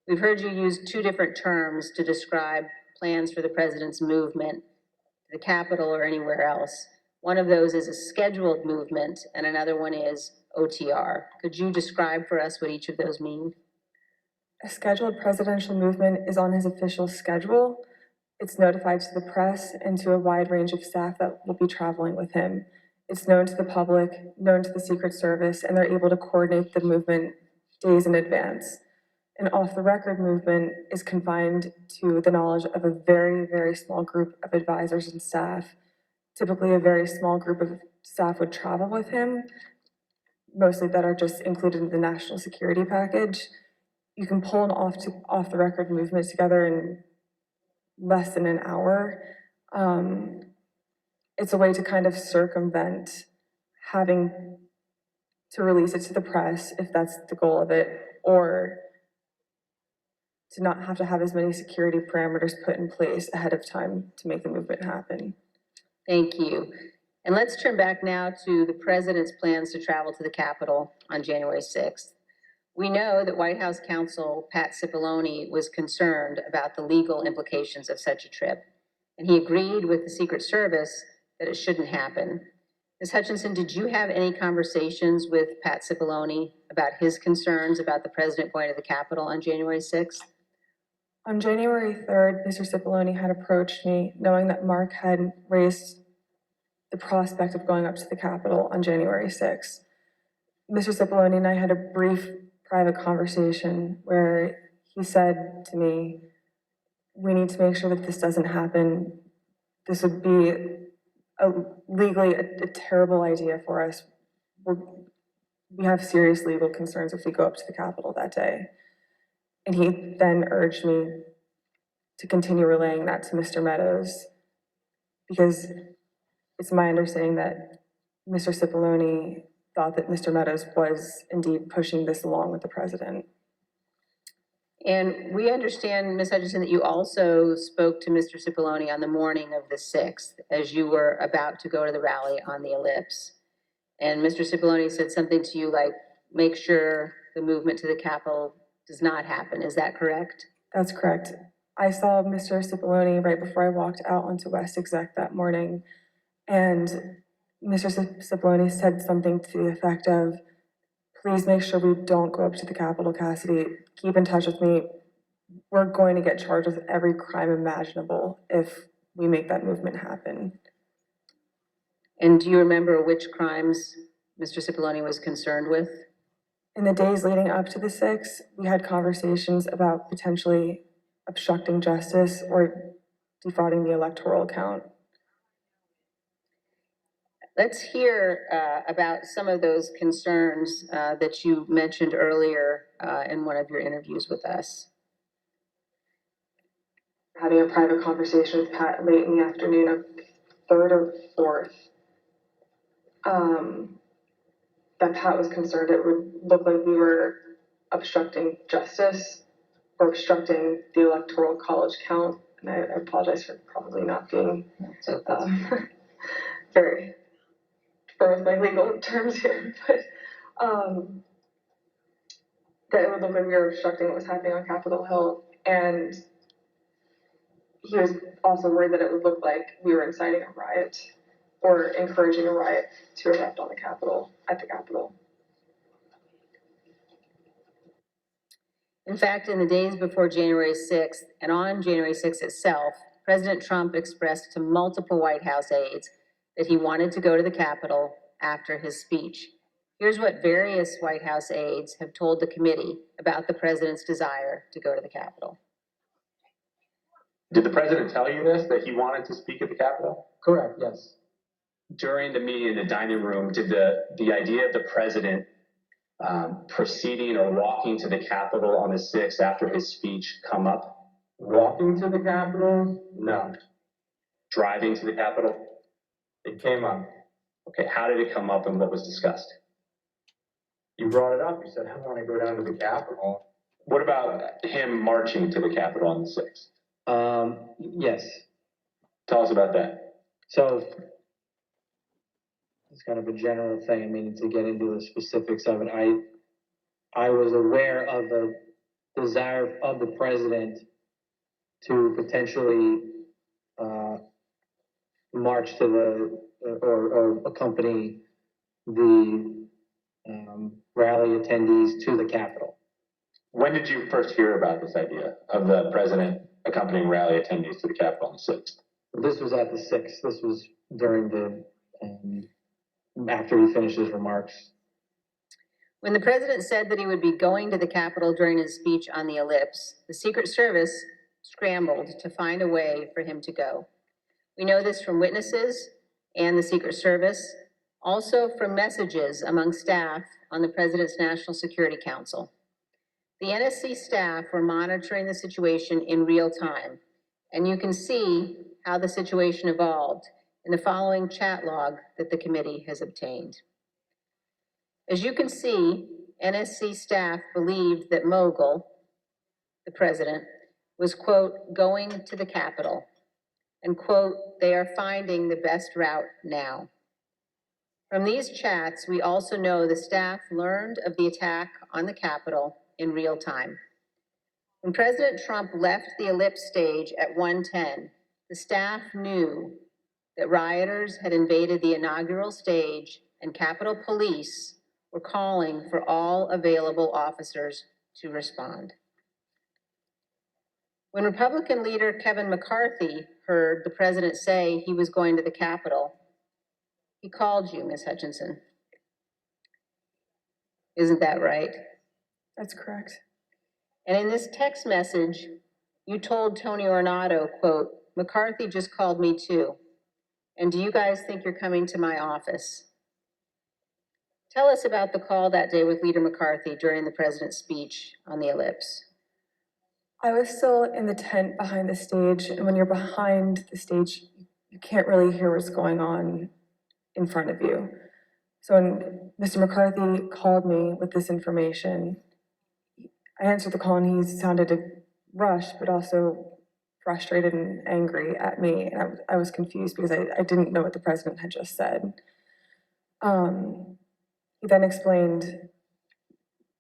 We've heard you use two different terms to describe plans for the president's movement to the Capitol or anywhere else. One of those is a scheduled movement, and another one is OTR. Could you describe for us what each of those mean? A scheduled presidential movement is on his official schedule. It's notified to the press and to a wide range of staff that will be traveling with him. It's known to the public, known to the Secret Service, and they're able to coordinate the movement days in advance. An off-the-record movement is confined to the knowledge of a very, very small group of advisors and staff. Typically, a very small group of staff would travel with him, mostly that are just included in the national security package. You can pull an off-the-record movement together in less than an hour. It's a way to kind of circumvent having to release it to the press, if that's the goal of it, or to not have to have as many security parameters put in place ahead of time to make the movement happen. Thank you. And let's turn back now to the president's plans to travel to the Capitol on January 6th. We know that White House counsel Pat Cipollone was concerned about the legal implications of such a trip, and he agreed with the Secret Service that it shouldn't happen. Ms. Hutchinson, did you have any conversations with Pat Cipollone about his concerns about the president going to the Capitol on January 6th? On January 3rd, Mr. Cipollone had approached me, knowing that Mark had raised the prospect of going up to the Capitol on January 6th. Mr. Cipollone and I had a brief private conversation where he said to me, we need to make sure that this doesn't happen. This would be legally a terrible idea for us. We have serious legal concerns if we go up to the Capitol that day. And he then urged me to continue relaying that to Mr. Meadows, because it's my understanding that Mr. Cipollone thought that Mr. Meadows was indeed pushing this along with the president. And we understand, Ms. Hutchinson, that you also spoke to Mr. Cipollone on the morning of the 6th as you were about to go to the rally on the Ellipse. And Mr. Cipollone said something to you like, make sure the movement to the Capitol does not happen. Is that correct? That's correct. I saw Mr. Cipollone right before I walked out onto West Exec that morning, and Mr. Cipollone said something to the effect of, please make sure we don't go up to the Capitol, Cassidy. Keep in touch with me. We're going to get charged with every crime imaginable if we make that movement happen. And do you remember which crimes Mr. Cipollone was concerned with? In the days leading up to the 6th, we had conversations about potentially obstructing justice or defrauding the electoral count. Let's hear about some of those concerns that you mentioned earlier in one of your interviews with us. Having a private conversation with Pat late in the afternoon of 3rd or 4th, that Pat was concerned it would look like we were obstructing justice or obstructing the electoral college count. And I apologize for probably not being very firm with my legal terms here, but that it would look like we were obstructing what was happening on Capitol Hill. And he was also worried that it would look like we were inciting a riot or encouraging a riot to erupt on the Capitol, at the Capitol. In fact, in the days before January 6th and on January 6th itself, President Trump expressed to multiple White House aides that he wanted to go to the Capitol after his speech. Here's what various White House aides have told the committee about the president's desire to go to the Capitol. Did the president tell you this, that he wanted to speak at the Capitol? Correct, yes. During the meeting in the dining room, did the idea of the president proceeding or walking to the Capitol on the 6th after his speech come up? Walking to the Capitol? No. Driving to the Capitol? It came up. Okay, how did it come up and what was discussed? You brought it up. You said, I want to go down to the Capitol. What about him marching to the Capitol on the 6th? Yes. Tell us about that. So it's kind of a general thing. I mean, to get into the specifics of it, I was aware of the desire of the president to potentially march to or accompany the rally attendees to the Capitol. When did you first hear about this idea of the president accompanying rally attendees to the Capitol on the 6th? This was at the 6th. This was during the, after he finished his remarks. When the president said that he would be going to the Capitol during his speech on the ellipse, the Secret Service scrambled to find a way for him to go. We know this from witnesses and the Secret Service, also from messages among staff on the President's National Security Council. The NSC staff were monitoring the situation in real time, and you can see how the situation evolved in the following chat log that the committee has obtained. As you can see, NSC staff believed that Mogul, the president, was, quote, going to the Capitol, and, quote, they are finding the best route now. From these chats, we also know the staff learned of the attack on the Capitol in real time. When President Trump left the ellipse stage at 1:10, the staff knew that rioters had invaded the inaugural stage and Capitol Police were calling for all available officers to respond. When Republican leader Kevin McCarthy heard the president say he was going to the Capitol, he called you, Ms. Hutchinson. Isn't that right? That's correct. And in this text message, you told Tony Ornato, quote, McCarthy just called me too. And do you guys think you're coming to my office? Tell us about the call that day with Leader McCarthy during the president's speech on the ellipse. I was still in the tent behind the stage, and when you're behind the stage, you can't really hear what's going on in front of you. So when Mr. McCarthy called me with this information, I answered the call and he sounded rushed, but also frustrated and angry at me. And I was confused because I didn't know what the president had just said. He then explained,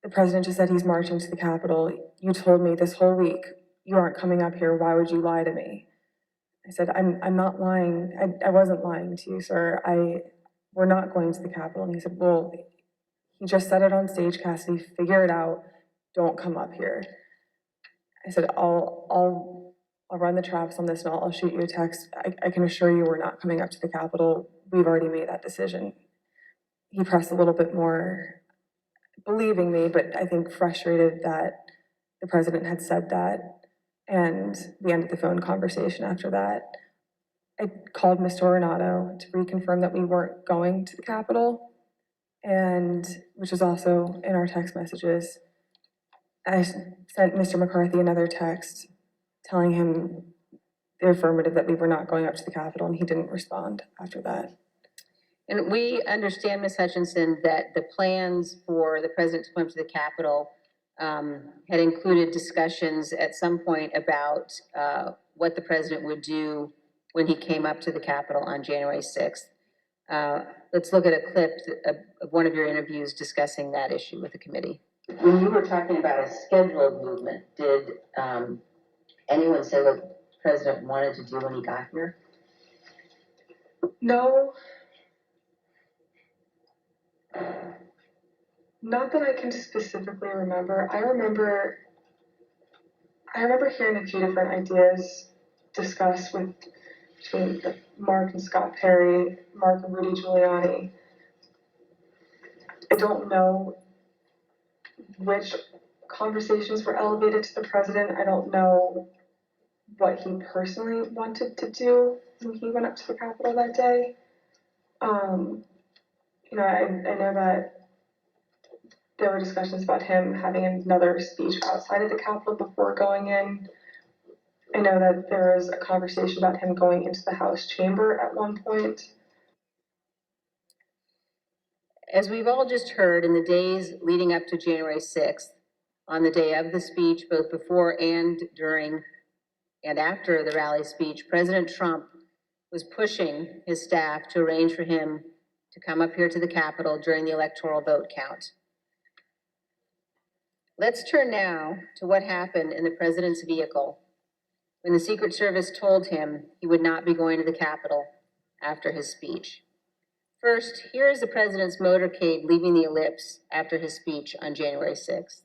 the president just said he's marching to the Capitol. You told me this whole week you aren't coming up here. Why would you lie to me? I said, I'm not lying. I wasn't lying to you, sir. We're not going to the Capitol. And he said, well, he just said it on stage, Cassidy. Figure it out. Don't come up here. I said, I'll run the traps on this and I'll shoot you a text. I can assure you we're not coming up to the Capitol. We've already made that decision. He pressed a little bit more, believing me, but I think frustrated that the president had said that. And we ended the phone conversation after that. I called Mr. Ornato to reconfirm that we weren't going to the Capitol, and which is also in our text messages. I sent Mr. McCarthy another text telling him the affirmative that we were not going up to the Capitol, and he didn't respond after that. And we understand, Ms. Hutchinson, that the plans for the president to come to the Capitol had included discussions at some point about what the president would do when he came up to the Capitol on January 6th. Let's look at a clip of one of your interviews discussing that issue with the committee. When you were talking about a scheduled movement, did anyone say what the president wanted to do when he got here? No. Not that I can specifically remember. I remember hearing a few different ideas discussed between Mark and Scott Perry, Mark and Rudy Giuliani. I don't know which conversations were elevated to the president. I don't know what he personally wanted to do when he went up to the Capitol that day. I know that there were discussions about him having another speech outside of the Capitol before going in. I know that there was a conversation about him going into the House chamber at one point. As we've all just heard, in the days leading up to January 6th, on the day of the speech, both before and during and after the rally speech, President Trump was pushing his staff to arrange for him to come up here to the Capitol during the electoral vote count. Let's turn now to what happened in the president's vehicle when the Secret Service told him he would not be going to the Capitol after his speech. First, here is the president's motorcade leaving the ellipse after his speech on January 6th.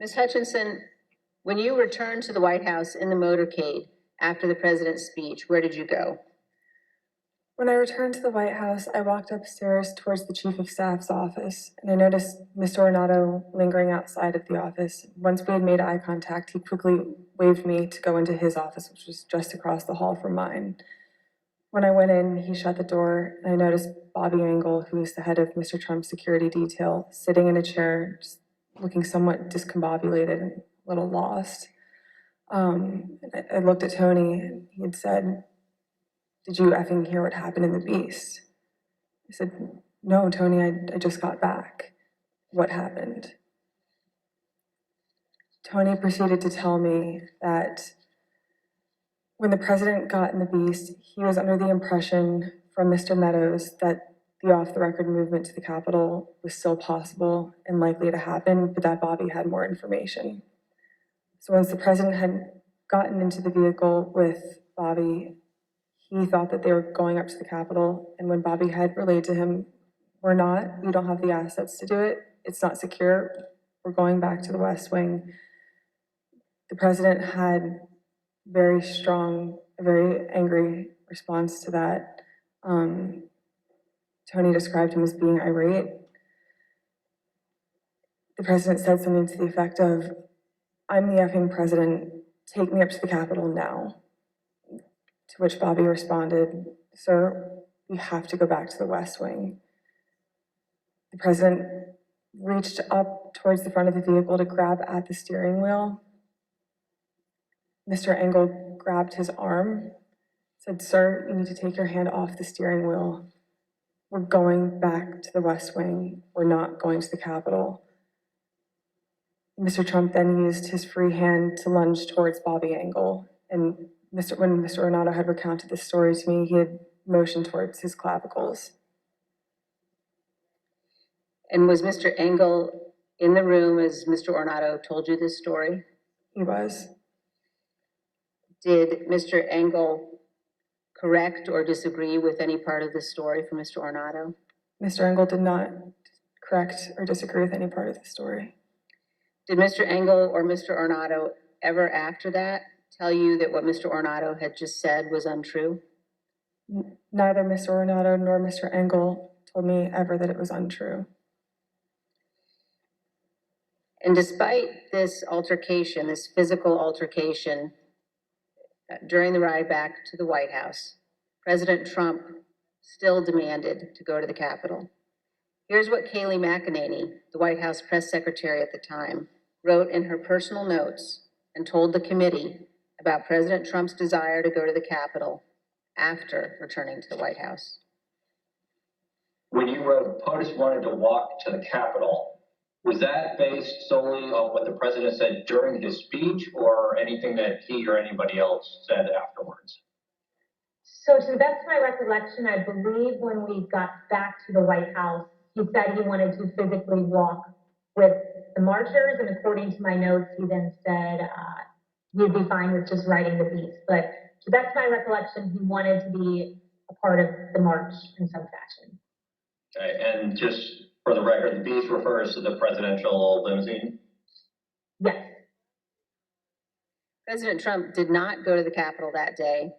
Ms. Hutchinson, when you returned to the White House in the motorcade after the president's speech, where did you go? When I returned to the White House, I walked upstairs towards the Chief of Staff's office, and I noticed Mr. Ornato lingering outside of the office. Once we had made eye contact, he quickly waved me to go into his office, which was just across the hall from mine. When I went in, he shut the door, and I noticed Bobby Engel, who is the head of Mr. Trump's security detail, sitting in a chair, just looking somewhat discombobulated and a little lost. I looked at Tony, and he had said, "Did you effing hear what happened in the Beast?" I said, "No, Tony, I just got back. What happened?" Tony proceeded to tell me that when the president got in the Beast, he was under the impression from Mr. Meadows that the off-the-record movement to the Capitol was still possible and likely to happen, but that Bobby had more information. So once the president had gotten into the vehicle with Bobby, he thought that they were going up to the Capitol, and when Bobby had relayed to him, "We're not, we don't have the assets to do it, it's not secure, we're going back to the West Wing," the president had very strong, a very angry response to that. Tony described him as being irate. The president said something to the effect of, "I'm the effing president, take me up to the Capitol now." To which Bobby responded, "Sir, we have to go back to the West Wing." The president reached up towards the front of the vehicle to grab at the steering wheel. Mr. Engel grabbed his arm, said, "Sir, you need to take your hand off the steering wheel. We're going back to the West Wing. We're not going to the Capitol." Mr. Trump then used his free hand to lunge towards Bobby Engel. And when Mr. Ornato had recounted this story to me, he had motioned towards his clavicles. And was Mr. Engel in the room as Mr. Ornato told you this story? He was. Did Mr. Engel correct or disagree with any part of the story from Mr. Ornato? Mr. Engel did not correct or disagree with any part of the story. Did Mr. Engel or Mr. Ornato ever after that tell you that what Mr. Ornato had just said was untrue? Neither Mr. Ornato nor Mr. Engel told me ever that it was untrue. And despite this altercation, this physical altercation, during the ride back to the White House, President Trump still demanded to go to the Capitol. Here's what Kayleigh McEnany, the White House press secretary at the time, wrote in her personal notes and told the committee about President Trump's desire to go to the Capitol after returning to the White House. When you wrote, POTUS wanted to walk to the Capitol, was that based solely on what the president said during his speech or anything that he or anybody else said afterwards? So to the best of my recollection, I believe when we got back to the White House, he said he wanted to physically walk with the marchers, and according to my notes, he then said he'd be fine with just riding the beast. But to the best of my recollection, he wanted to be a part of the march in some fashion. Okay, and just for the record, the beast refers to the presidential limousine? Yes. President Trump did not go to the Capitol that day.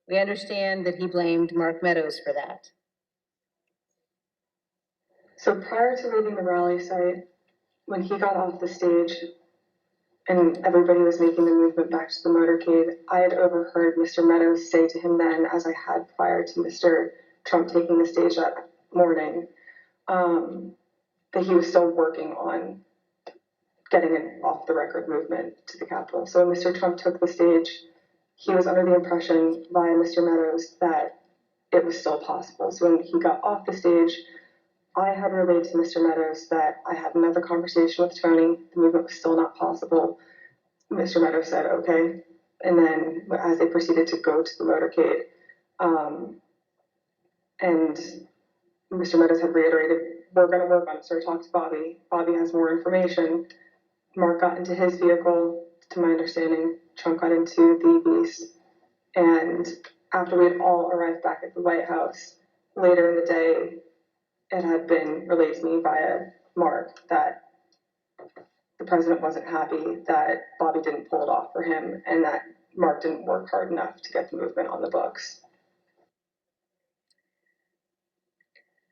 We understand that he blamed Mark Meadows for that. So prior to leaving the rally site, when he got off the stage and everybody was making the movement back to the motorcade, I had overheard Mr. Meadows say to him then, as I had prior to Mr. Trump taking the stage that morning, that he was still working on getting an off-the-record movement to the Capitol. So when Mr. Trump took the stage, he was under the impression via Mr. Meadows that it was still possible. So when he got off the stage, I had relayed to Mr. Meadows that I had another conversation with Tony. The movement was still not possible. Mr. Meadows said, okay. And then as they proceeded to go to the motorcade, and Mr. Meadows had reiterated, we're going to work on it. So I talked to Bobby. Bobby has more information. Mark got into his vehicle. To my understanding, Trump got into the Beast. And after we had all arrived back at the White House, later in the day, it had been relayed to me via Mark that the president wasn't happy that Bobby didn't pull it off for him and that Mark didn't work hard enough to get the movement on the books.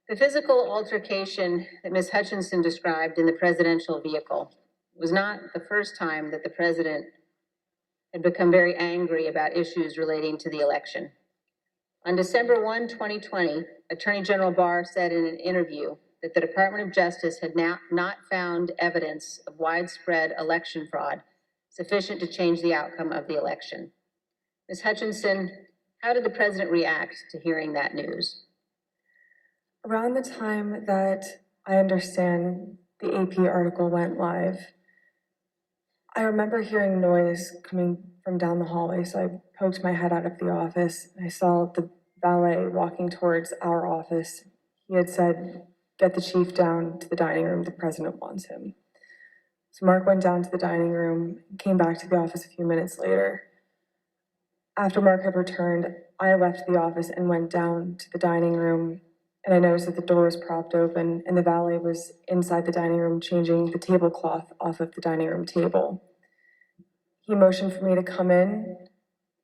The physical altercation that Ms. Hutchinson described in the presidential vehicle was not the first time that the president had become very angry about issues relating to the election. On December 1, 2020, Attorney General Barr said in an interview that the Department of Justice had now not found evidence of widespread election fraud sufficient to change the outcome of the election. Ms. Hutchinson, how did the president react to hearing that news? Around the time that I understand the AP article went live, I remember hearing noise coming from down the hallway, so I poked my head out of the office and I saw the valet walking towards our office. He had said, get the chief down to the dining room, the president wants him. So Mark went down to the dining room, came back to the office a few minutes later. After Mark had returned, I left the office and went down to the dining room, and I noticed that the door was propped open and the valet was inside the dining room changing the tablecloth off of the dining room table. He motioned for me to come in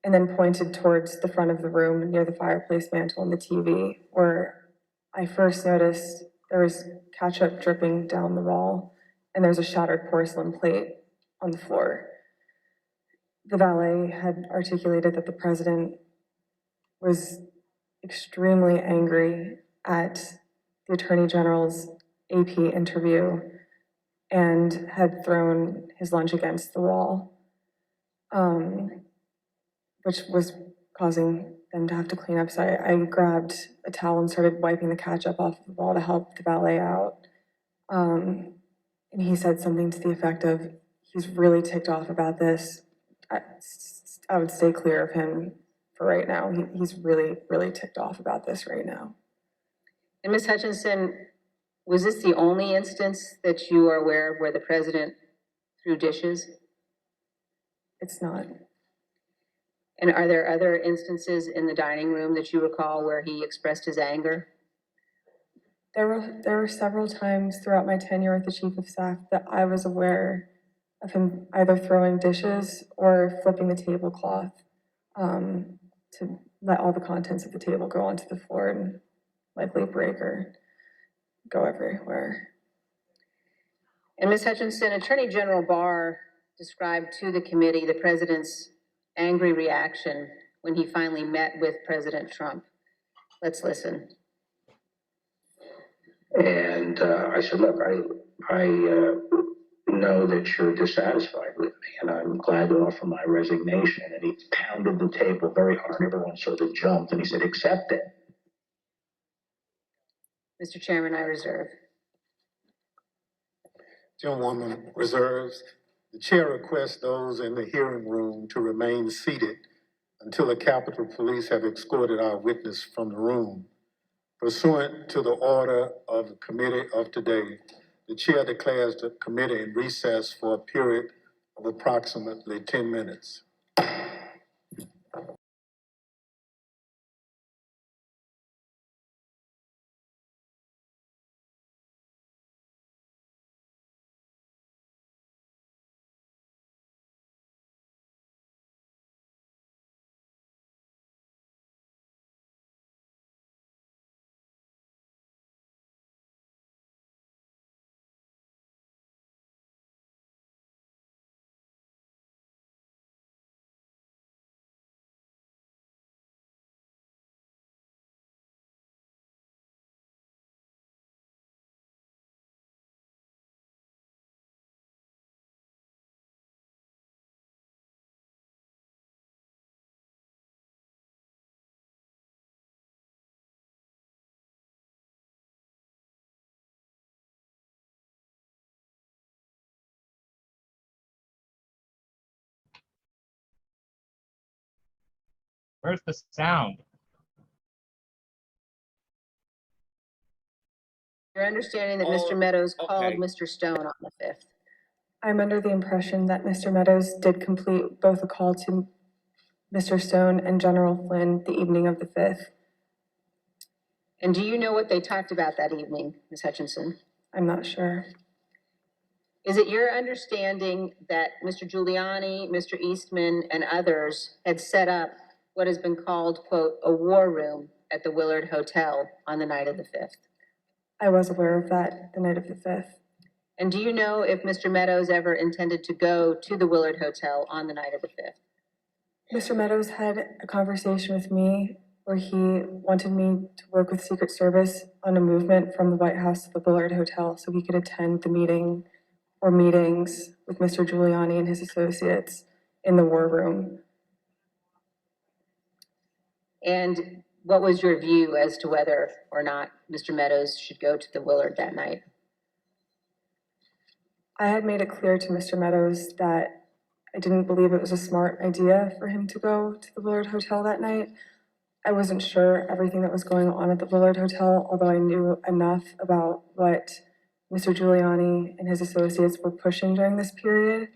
and then pointed towards the front of the room near the fireplace mantle and the TV, where I first noticed there was ketchup dripping down the wall and there's a shattered porcelain plate on the floor. The valet had articulated that the president was extremely angry at the Attorney General's AP interview and had thrown his lunch against the wall, which was causing them to have to clean up. So I grabbed a towel and started wiping the ketchup off the wall to help the valet out. And he said something to the effect of, he's really ticked off about this. I would stay clear of him for right now. He's really, really ticked off about this right now. And Ms. Hutchinson, was this the only instance that you are aware of where the president threw dishes? It's not. And are there other instances in the dining room that you recall where he expressed his anger? There were several times throughout my tenure with the Chief of Staff that I was aware of him either throwing dishes or flipping the tablecloth to let all the contents of the table go onto the floor and likely break or go everywhere. And Ms. Hutchinson, Attorney General Barr described to the committee the president's angry reaction when he finally met with President Trump. Let's listen. And I said, look, I know that you're dissatisfied with me, and I'm glad to offer my resignation. And he pounded the table very hard. Everyone sort of jumped, and he said, accept it. Mr. Chairman, I reserve. Gentlewoman reserves. The chair requests those in the hearing room to remain seated until the Capitol Police have escorted our witness from the room. Pursuant to the order of the committee of today, the chair declares the committee in recess for a period of approximately 10 minutes. Where's the sound? Your understanding that Mr. Meadows called okay. Mr. Stone on the 5th. I'm under the impression that Mr. Meadows did complete both a call to Mr. Stone and General Flynn the evening of the 5th. And do you know what they talked about that evening, Ms. Hutchinson? I'm not sure. Is it your understanding that Mr. Giuliani, Mr. Eastman, and others had set up what has been called, quote, a war room at the Willard Hotel on the night of the 5th? I was aware of that the night of the 5th. And do you know if Mr. Meadows ever intended to go to the Willard Hotel on the night of the 5th? Mr. Meadows had a conversation with me where he wanted me to work with Secret Service on a movement from the White House to the Willard Hotel so he could attend the meeting or meetings with Mr. Giuliani and his associates in the war room. And what was your view as to whether or not Mr. Meadows should go to the Willard that night? I had made it clear to Mr. Meadows that I didn't believe it was a smart idea for him to go to the Willard Hotel that night. I wasn't sure everything that was going on at the Willard Hotel, although I knew enough about what Mr. Giuliani and his associates were pushing during this period.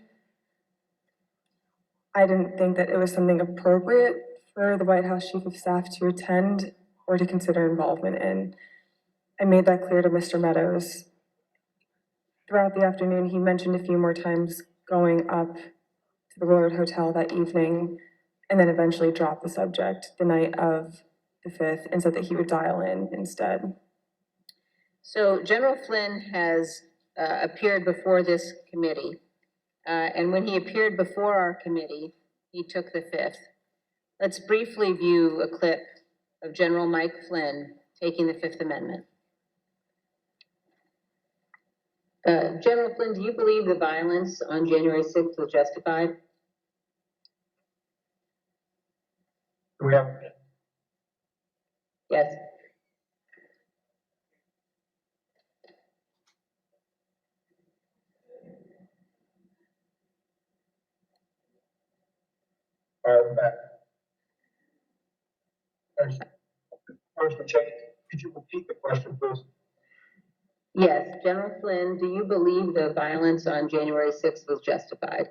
I didn't think that it was something appropriate for the White House Chief of Staff to attend or to consider involvement in. I made that clear to Mr. Meadows. Throughout the afternoon, he mentioned a few more times going up to the Willard Hotel that evening, and then eventually dropped the subject the night of the 5th and said that he would dial in instead. So General Flynn has appeared before this committee, and when he appeared before our committee, he took the 5th. Let's briefly view a clip of General Mike Flynn taking the 5th Amendment. General Flynn, do you believe the violence on January 6th was justified? Do we have? Yes. Congressman Cheney, could you repeat the question, please? Yes, General Flynn, do you believe the violence on January 6th was justified?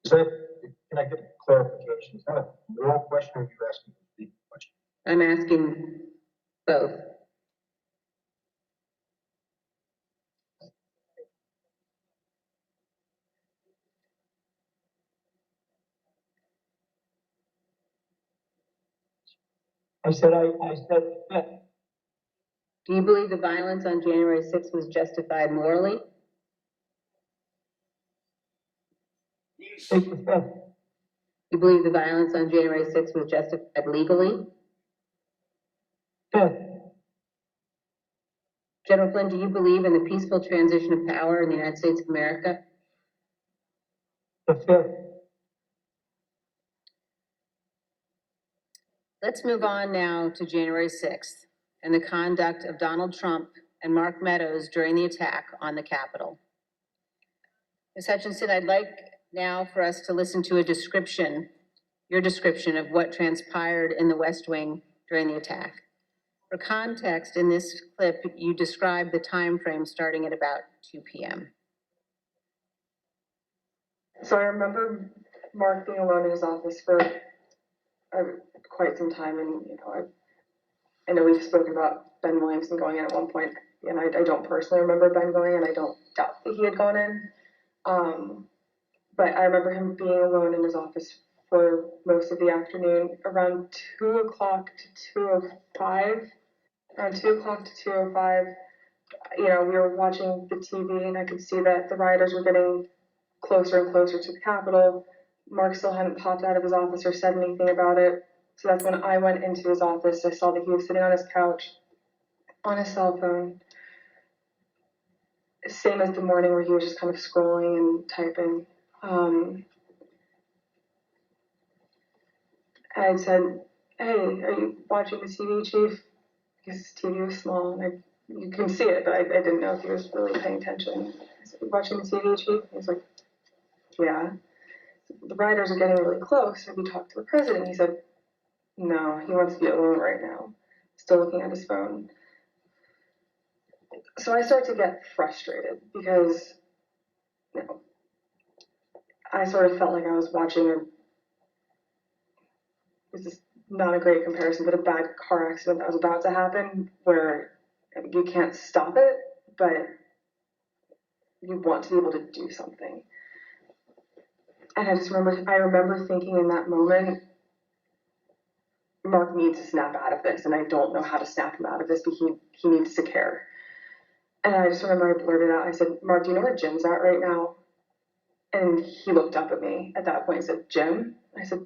Is that, can I get clarification? Is that a moral question or are you asking a legal question? I'm asking both. I said, yeah. Do you believe the violence on January 6th was justified morally? Take the fifth. You believe the violence on January 6th was justified legally? Fifth. General Flynn, do you believe in the peaceful transition of power in the United States of America? The fifth. Let's move on now to January 6th and the conduct of Donald Trump and Mark Meadows during the attack on the Capitol. Ms. Hutchinson, I'd like now for us to listen to a description, your description of what transpired in the West Wing during the attack. For context, in this clip, you described the time frame starting at about 2 p.m. So I remember Mark being alone in his office for quite some time, and I know we've spoken about Ben Williamson going in at one point, and I don't personally remember Ben going in. I don't doubt that he had gone in, but I remember him being alone in his office for most of the afternoon. Around 2 o'clock to 2:05, around 2 o'clock to 2:05, we were watching the TV, and I could see that the rioters were getting closer and closer to the Capitol. Mark still hadn't popped out of his office or said anything about it. So that's when I went into his office. I saw that he was sitting on his couch on his cell phone. Same as the morning where he was just kind of scrolling and typing. I had said, "Hey, are you watching the TV, Chief?" Because his TV was small and you can see it, but I didn't know if he was really paying attention. I said, "Watching the TV, Chief?" He was like, "Yeah." The rioters are getting really close. Have you talked to the president? He said, No, he wants to be alone right now. Still looking at his phone. So I start to get frustrated because, you know, I sort of felt like I was watching this is not a great comparison, but a bad car accident that was about to happen where you can't stop it, but you want to be able to do something. And I remember thinking in that moment, Mark needs to snap out of this, and I don't know how to snap him out of this, but he needs to care. And I just remember I blurted out, I said, Mark, do you know where Jim's at right now? And he looked up at me at that point and said, Jim? I said,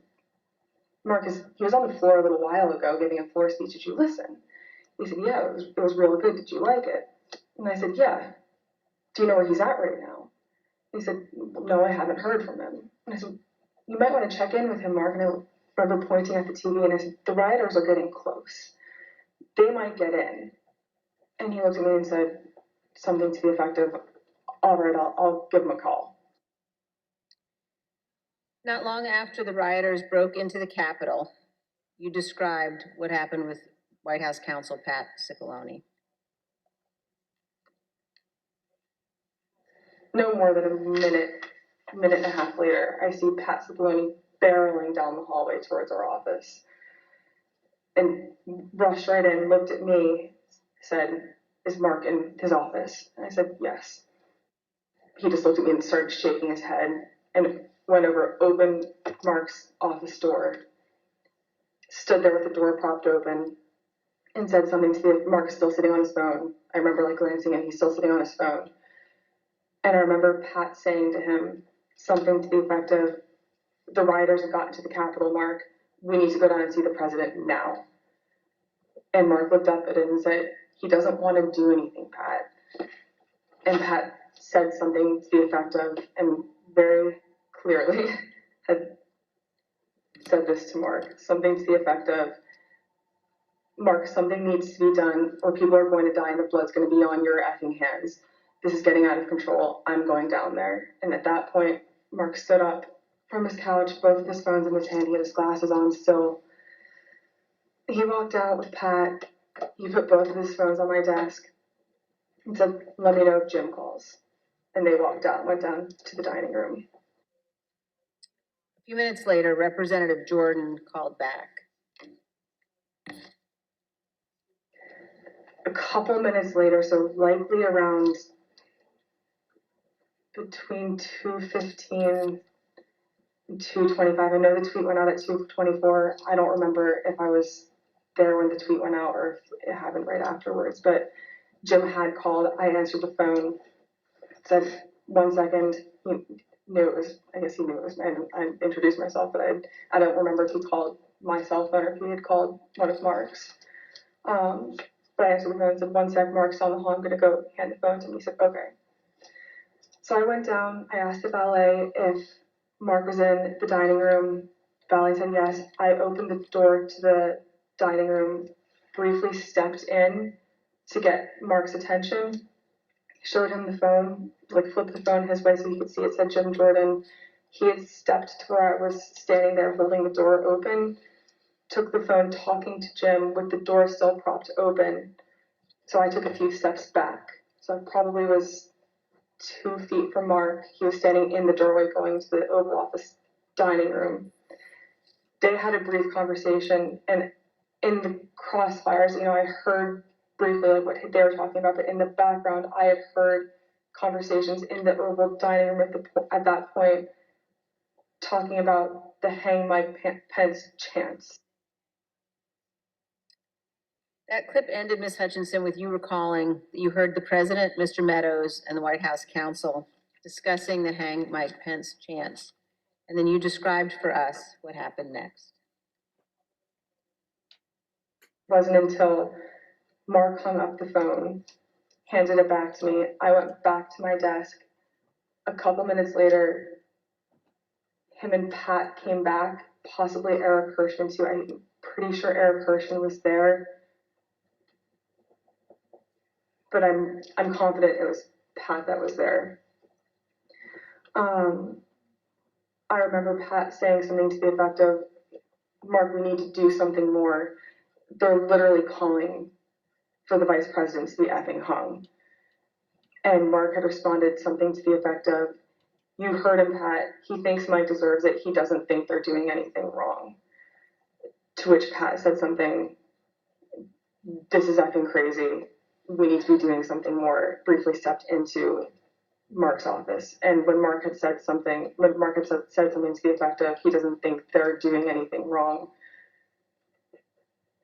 Mark, he was on the floor a little while ago giving a floor speech. Did you listen? He said, yeah, it was real good. Did you like it? And I said, yeah. Do you know where he's at right now? He said, no, I haven't heard from him. And I said, you might want to check in with him, Mark. And I remember pointing at the TV and I said, the rioters are getting close. They might get in. And he looked at me and said something to the effect of, all right, I'll give him a call. Not long after the rioters broke into the Capitol, you described what happened with White House counsel Pat Cipollone. No more than a minute and a half later, I see Pat Cipollone barreling down the hallway towards our office and rushed right in, looked at me, said, is Mark in his office? And I said, yes. He just looked at me and started shaking his head and went over, opened Mark's office door, stood there with the door propped open, and said something to Mark is still sitting on his phone. I remember like glancing and he's still sitting on his phone. And I remember Pat saying to him something to the effect of, the rioters have gotten to the Capitol, Mark. We need to go down and see the president now. And Mark looked up at it and said, he doesn't want to do anything, Pat. And Pat said something to the effect of, and very clearly had said this to Mark, something to the effect of, Mark, something needs to be done or people are going to die and the blood's going to be on your effing hands. This is getting out of control. I'm going down there. And at that point, Mark stood up from his couch, both of his phones in his hand. He had his glasses on still. He walked out with Pat. He put both of his phones on my desk and said, let me know if Jim calls. And they walked out and went down to the dining room. A few minutes later, Representative Jordan called back. A couple minutes later, so likely around between 2:15 and 2:25. I know the tweet went out at 2:24. I don't remember if I was there when the tweet went out or if it happened right afterwards, but Jim had called. I answered the phone, said 1 second. He knew it was, I guess he knew it was, I introduced myself, but I don't remember if he called my cell phone or if he had called one of Mark's. But I answered the phone and said, 1 sec, Mark's on the hall, I'm gonna go hand the phone to him. He said, okay. So I went down, I asked the valet if Mark was in the dining room. The valet said yes. I opened the door to the dining room, briefly stepped in to get Mark's attention, showed him the phone, like flipped the phone his way so he could see it said Jim Jordan. He had stepped to where I was standing there holding the door open, took the phone talking to Jim with the door still propped open. So I took a few steps back. So I probably was 2 feet from Mark. He was standing in the doorway going to the Oval Office dining room. They had a brief conversation, and in the crossfires, I heard briefly like what they were talking about, but in the background, I had heard conversations in the Oval dining room at that point talking about the hang Mike Pence chants. That clip ended, Ms. Hutchinson, with you recalling that you heard the president, Mr. Meadows, and the White House counsel discussing the hang Mike Pence chants. And then you described for us what happened next. It wasn't until Mark hung up the phone, handed it back to me. I went back to my desk. A couple minutes later, him and Pat came back, possibly Eric Hirschman too. I'm pretty sure Eric Hirschman was there. But I'm confident it was Pat that was there. I remember Pat saying something to the effect of, Mark, we need to do something more. They're literally calling for the vice president to be effing hung. And Mark had responded something to the effect of, you heard him, Pat. He thinks Mike deserves it. He doesn't think they're doing anything wrong. To which Pat said something, this is effing crazy. We need to be doing something more. Briefly stepped into Mark's office. And when Mark had said something to the effect of, he doesn't think they're doing anything wrong,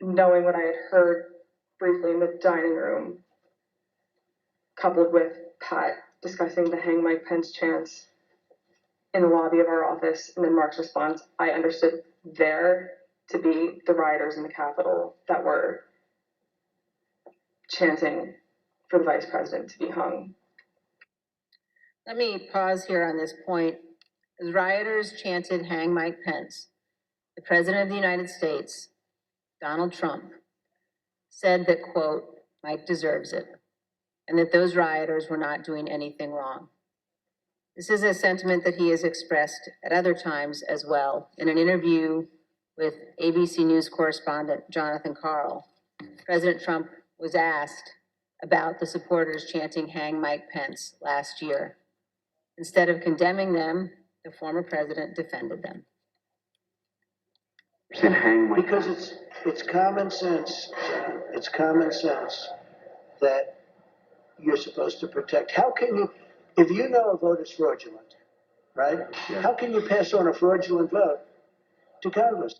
knowing what I had heard briefly in the dining room, coupled with Pat discussing the hang Mike Pence chants in the lobby of our office, and then Mark's response, I understood there to be the rioters in the Capitol that were chanting for the vice president to be hung. Let me pause here on this point. As rioters chanted hang Mike Pence, the President of the United States, Donald Trump, said that, quote, Mike deserves it, and that those rioters were not doing anything wrong. This is a sentiment that he has expressed at other times as well. In an interview with ABC News correspondent Jonathan Karl, President Trump was asked about the supporters chanting hang Mike Pence last year. Instead of condemning them, the former president defended them. Because it's common sense, John. It's common sense that you're supposed to protect. How can you, if you know a vote is fraudulent, right? Yeah. How can you pass on a fraudulent vote to Congress?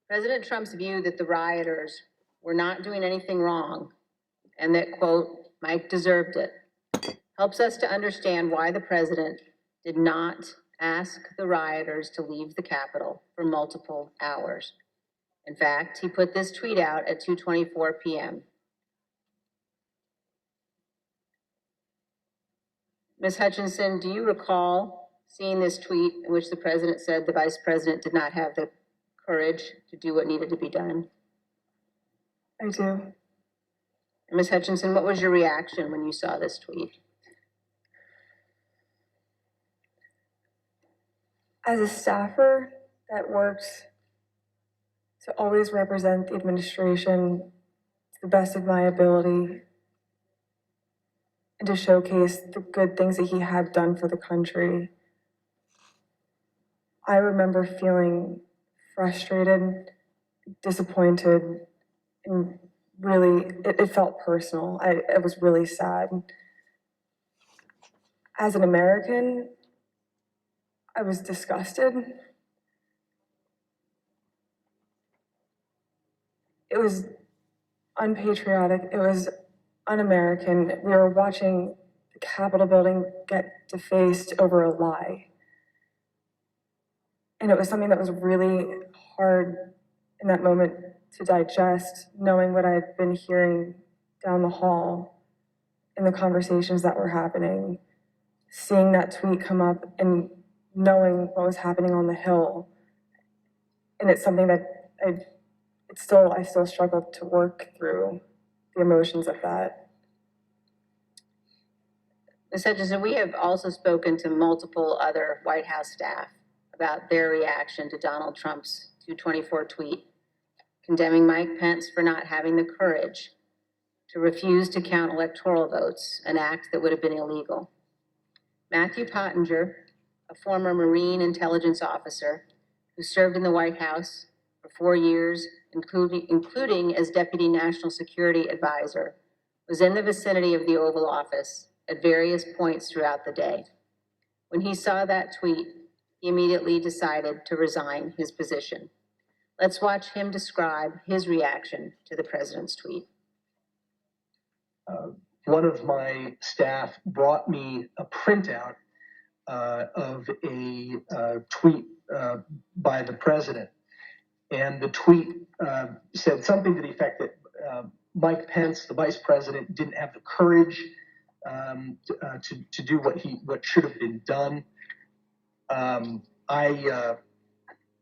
President Trump's view that the rioters were not doing anything wrong and that, quote, Mike deserved it, helps us to understand why the president did not ask the rioters to leave the Capitol for multiple hours. In fact, he put this tweet out at 2:24 p.m. Ms. Hutchinson, do you recall seeing this tweet in which the president said the vice president did not have the courage to do what needed to be done? I do. And Ms. Hutchinson, what was your reaction when you saw this tweet? As a staffer that works to always represent the administration to the best of my ability and to showcase the good things that he had done for the country, I remember feeling frustrated, disappointed, and really, it felt personal. I was really sad. As an American, I was disgusted. It was unpatriotic. It was un-American. We were watching the Capitol building get defaced over a lie. And it was something that was really hard in that moment to digest, knowing what I'd been hearing down the hall in the conversations that were happening, seeing that tweet come up and knowing what was happening on the Hill. And it's something that I still struggle to work through the emotions of that. Ms. Hutchinson, we have also spoken to multiple other White House staff about their reaction to Donald Trump's 224 tweet, condemning Mike Pence for not having the courage to refuse to count electoral votes, an act that would have been illegal. Matthew Pottinger, a former Marine intelligence officer who served in the White House for 4 years, including as Deputy National Security Advisor, was in the vicinity of the Oval Office at various points throughout the day. When he saw that tweet, he immediately decided to resign his position. Let's watch him describe his reaction to the president's tweet. One of my staff brought me a printout of a tweet by the president. And the tweet said something to the effect that Mike Pence, the vice president, didn't have the courage to do what should have been done. I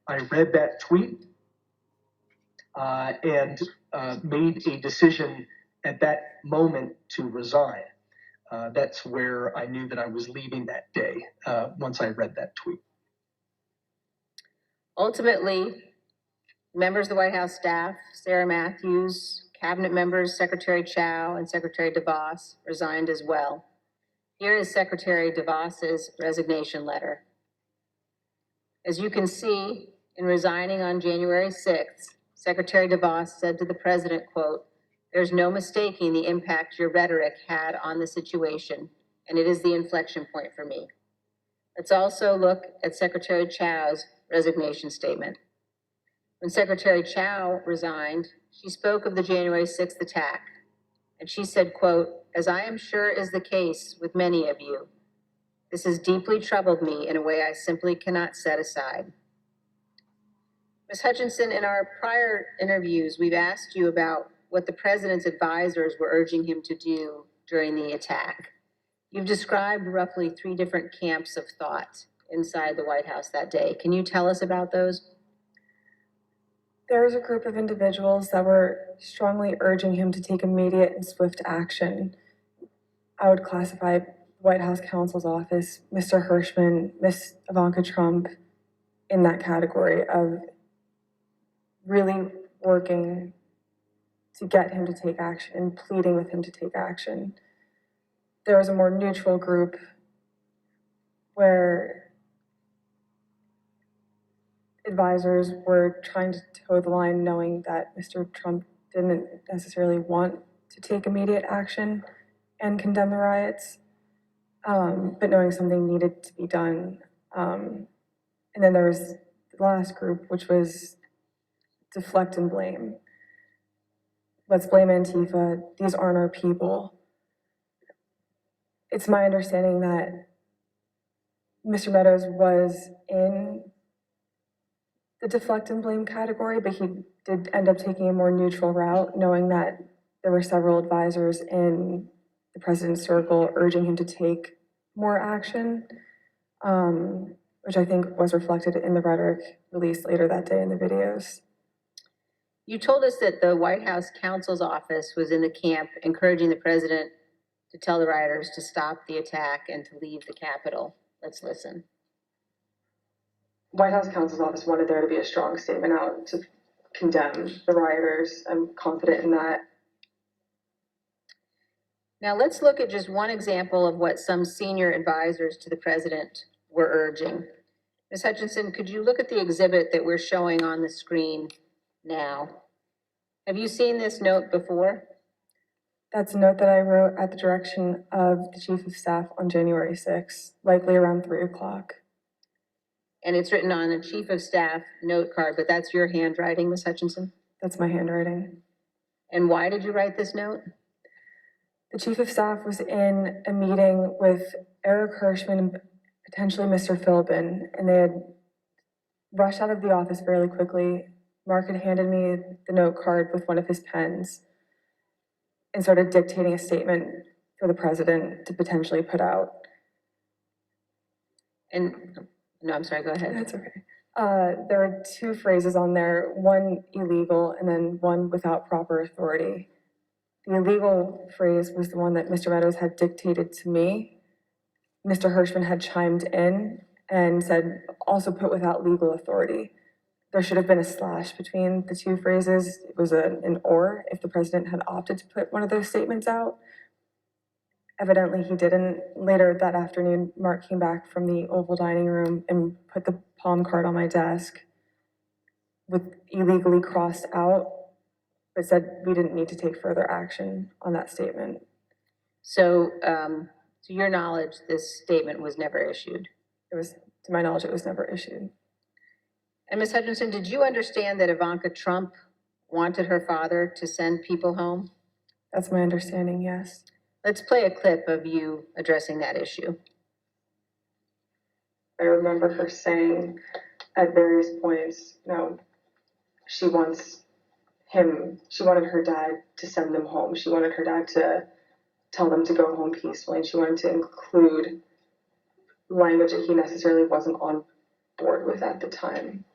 read that tweet and made a decision at that moment to resign. That's where I knew that I was leaving that day once I read that tweet. Ultimately, members of the White House staff, Sarah Matthews, cabinet members, Secretary Chow and Secretary Devos resigned as well. Here is Secretary Devos's resignation letter. As you can see, in resigning on January 6th, Secretary Devos said to the president, quote, "There's no mistaking the impact your rhetoric had on the situation, and it is the inflection point for me." Let's also look at Secretary Chow's resignation statement. When Secretary Chow resigned, she spoke of the January 6th attack, and she said, quote, "As I am sure is the case with many of you, this has deeply troubled me in a way I simply cannot set aside." Ms. Hutchinson, in our prior interviews, we've asked you about what the president's advisors were urging him to do during the attack. You've described roughly 3 different camps of thought inside the White House that day. Can you tell us about those? There was a group of individuals that were strongly urging him to take immediate and swift action. I would classify White House counsel's office, Mr. Hirschman, Ms. Ivanka Trump in that category of really working to get him to take action and pleading with him to take action. There was a more neutral group where advisors were trying to toe the line, knowing that Mr. Trump didn't necessarily want to take immediate action and condemn the riots, but knowing something needed to be done. And then there was the last group, which was deflect and blame. Let's blame Antifa. These aren't our people. It's my understanding that Mr. Meadows was in the deflect and blame category, but he did end up taking a more neutral route, knowing that there were several advisors in the president's circle urging him to take more action, which I think was reflected in the rhetoric released later that day in the videos. You told us that the White House counsel's office was in the camp encouraging the president to tell the rioters to stop the attack and to leave the Capitol. Let's listen. White House counsel's office wanted there to be a strong statement out to condemn the rioters. I'm confident in that. Now let's look at just one example of what some senior advisors to the president were urging. Ms. Hutchinson, could you look at the exhibit that we're showing on the screen now? Have you seen this note before? That's a note that I wrote at the direction of the Chief of Staff on January 6th, likely around 3 o'clock. And it's written on a Chief of Staff note card, but that's your handwriting, Ms. Hutchinson? That's my handwriting. And why did you write this note? The Chief of Staff was in a meeting with Eric Hirschman and potentially Mr. Philbin, and they had rushed out of the office fairly quickly. Mark had handed me the note card with one of his pens and started dictating a statement for the president to potentially put out. And, no, I'm sorry, go ahead. That's okay. There are 2 phrases on there, one illegal and then one without proper authority. The illegal phrase was the one that Mr. Meadows had dictated to me. Mr. Hirschman had chimed in and said, also put without legal authority. There should have been a slash between the 2 phrases. It was an or if the president had opted to put one of those statements out. Evidently he didn't. Later that afternoon, Mark came back from the Oval Dining Room and put the palm card on my desk with illegally crossed out, but said we didn't need to take further action on that statement. So, to your knowledge, this statement was never issued? It was, to my knowledge, it was never issued. And Ms. Hutchinson, did you understand that Ivanka Trump wanted her father to send people home? That's my understanding, yes. Let's play a clip of you addressing that issue. I remember her saying at various points, she wanted her dad to send them home. She wanted her dad to tell them to go home peacefully, and she wanted to include language that he necessarily wasn't on board with at the time.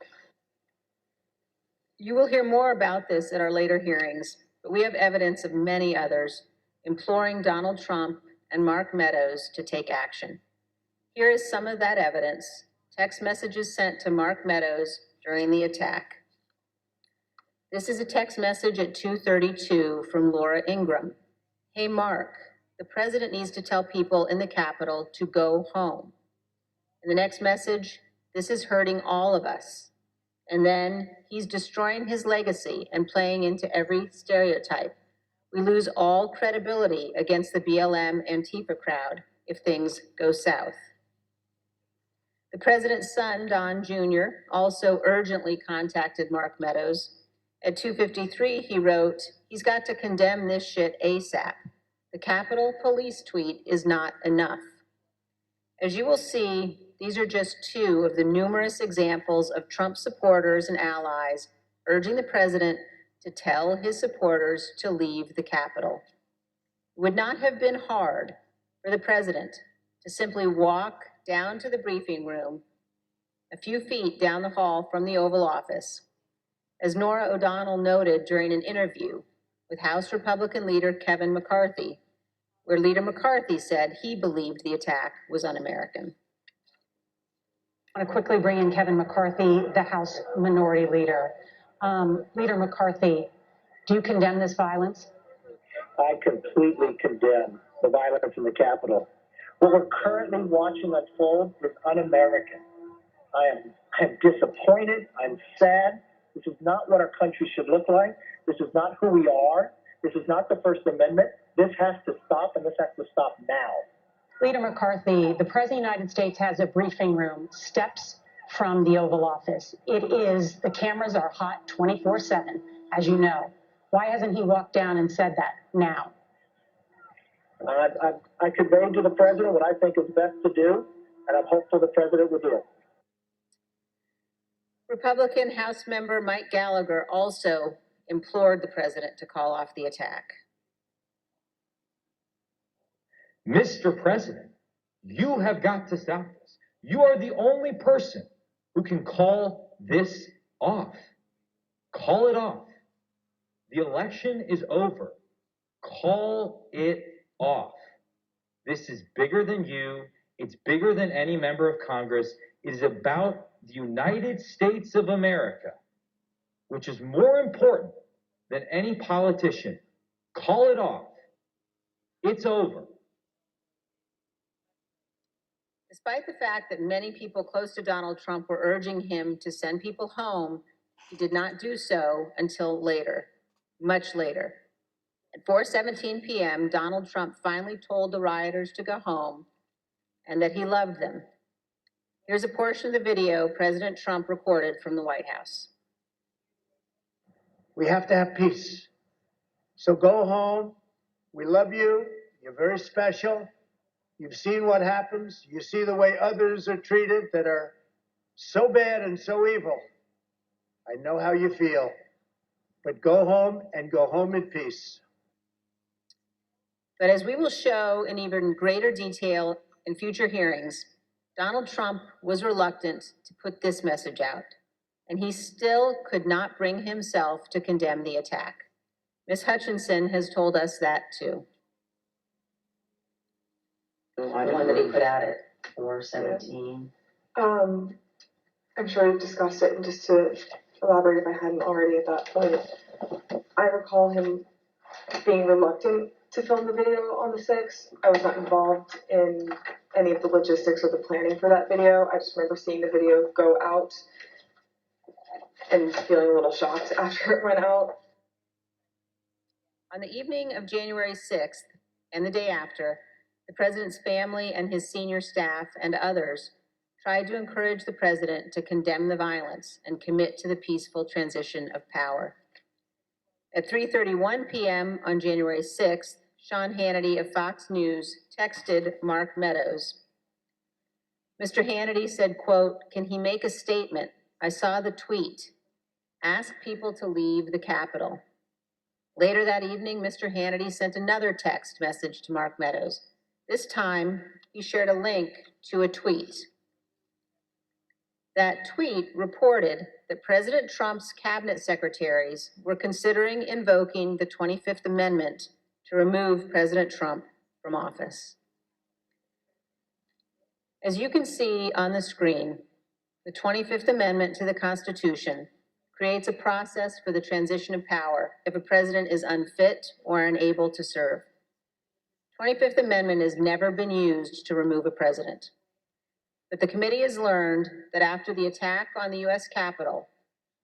You will hear more about this at our later hearings, but we have evidence of many others imploring Donald Trump and Mark Meadows to take action. Here is some of that evidence: text messages sent to Mark Meadows during the attack. This is a text message at 2:32 from Laura Ingram. Hey, Mark, the president needs to tell people in the Capitol to go home. And the next message, this is hurting all of us. And then he's destroying his legacy and playing into every stereotype. We lose all credibility against the BLM Antifa crowd if things go south. The president's son, Don Jr., also urgently contacted Mark Meadows. At 2:53, he wrote, he's got to condemn this shit ASAP. The Capitol Police tweet is not enough. As you will see, these are just two of the numerous examples of Trump supporters and allies urging the president to tell his supporters to leave the Capitol. It would not have been hard for the president to simply walk down to the briefing room a few feet down the hall from the Oval Office. As Nora O'Donnell noted during an interview with House Republican leader Kevin McCarthy, where Leader McCarthy said he believed the attack was un-American. I want to quickly bring in Kevin McCarthy, the House Minority Leader. Leader McCarthy, do you condemn this violence? I completely condemn the violence in the Capitol. What we're currently watching unfold is un-American. I am disappointed. I'm sad. This is not what our country should look like. This is not who we are. This is not the First Amendment. This has to stop, and this has to stop now. Leader McCarthy, the President of the United States has a briefing room steps from the Oval Office. The cameras are hot 24/7, as you know. Why hasn't he walked down and said that now? I conveyed to the president what I think is best to do, and I'm hopeful the president will do it. Republican House member Mike Gallagher also implored the president to call off the attack. Mr. President, you have got to stop this. You are the only person who can call this off. Call it off. The election is over. Call it off. This is bigger than you. It's bigger than any member of Congress. It is about the United States of America, which is more important than any politician. Call it off. It's over. Despite the fact that many people close to Donald Trump were urging him to send people home, he did not do so until later, much later. At 4:17 p.m., Donald Trump finally told the rioters to go home and that he loved them. Here's a portion of the video President Trump recorded from the White House. We have to have peace. So go home. We love you. You're very special. You've seen what happens. You see the way others are treated that are so bad and so evil. I know how you feel. But go home and go home in peace. But as we will show in even greater detail in future hearings, Donald Trump was reluctant to put this message out, and he still could not bring himself to condemn the attack. Ms. Hutchinson has told us that too. The one that he put out at 4:17. I'm sure we've discussed it, and just to elaborate if I hadn't already at that point, I recall him being reluctant to film the video on the 6th. I was not involved in any of the logistics or the planning for that video. I just remember seeing the video go out and feeling a little shocked after it went out. On the evening of January 6th and the day after, the president's family and his senior staff and others tried to encourage the president to condemn the violence and commit to the peaceful transition of power. At 3:31 p.m. on January 6th, Sean Hannity of Fox News texted Mark Meadows. Mr. Hannity said, quote, "Can he make a statement? I saw the tweet. Ask people to leave the Capitol." Later that evening, Mr. Hannity sent another text message to Mark Meadows. This time, he shared a link to a tweet. That tweet reported that President Trump's cabinet secretaries were considering invoking the 25th Amendment to remove President Trump from office. As you can see on the screen, The 25th Amendment to the Constitution creates a process for the transition of power if a president is unfit or unable to serve. 25th Amendment has never been used to remove a president. But the committee has learned that after the attack on the U.S. Capitol,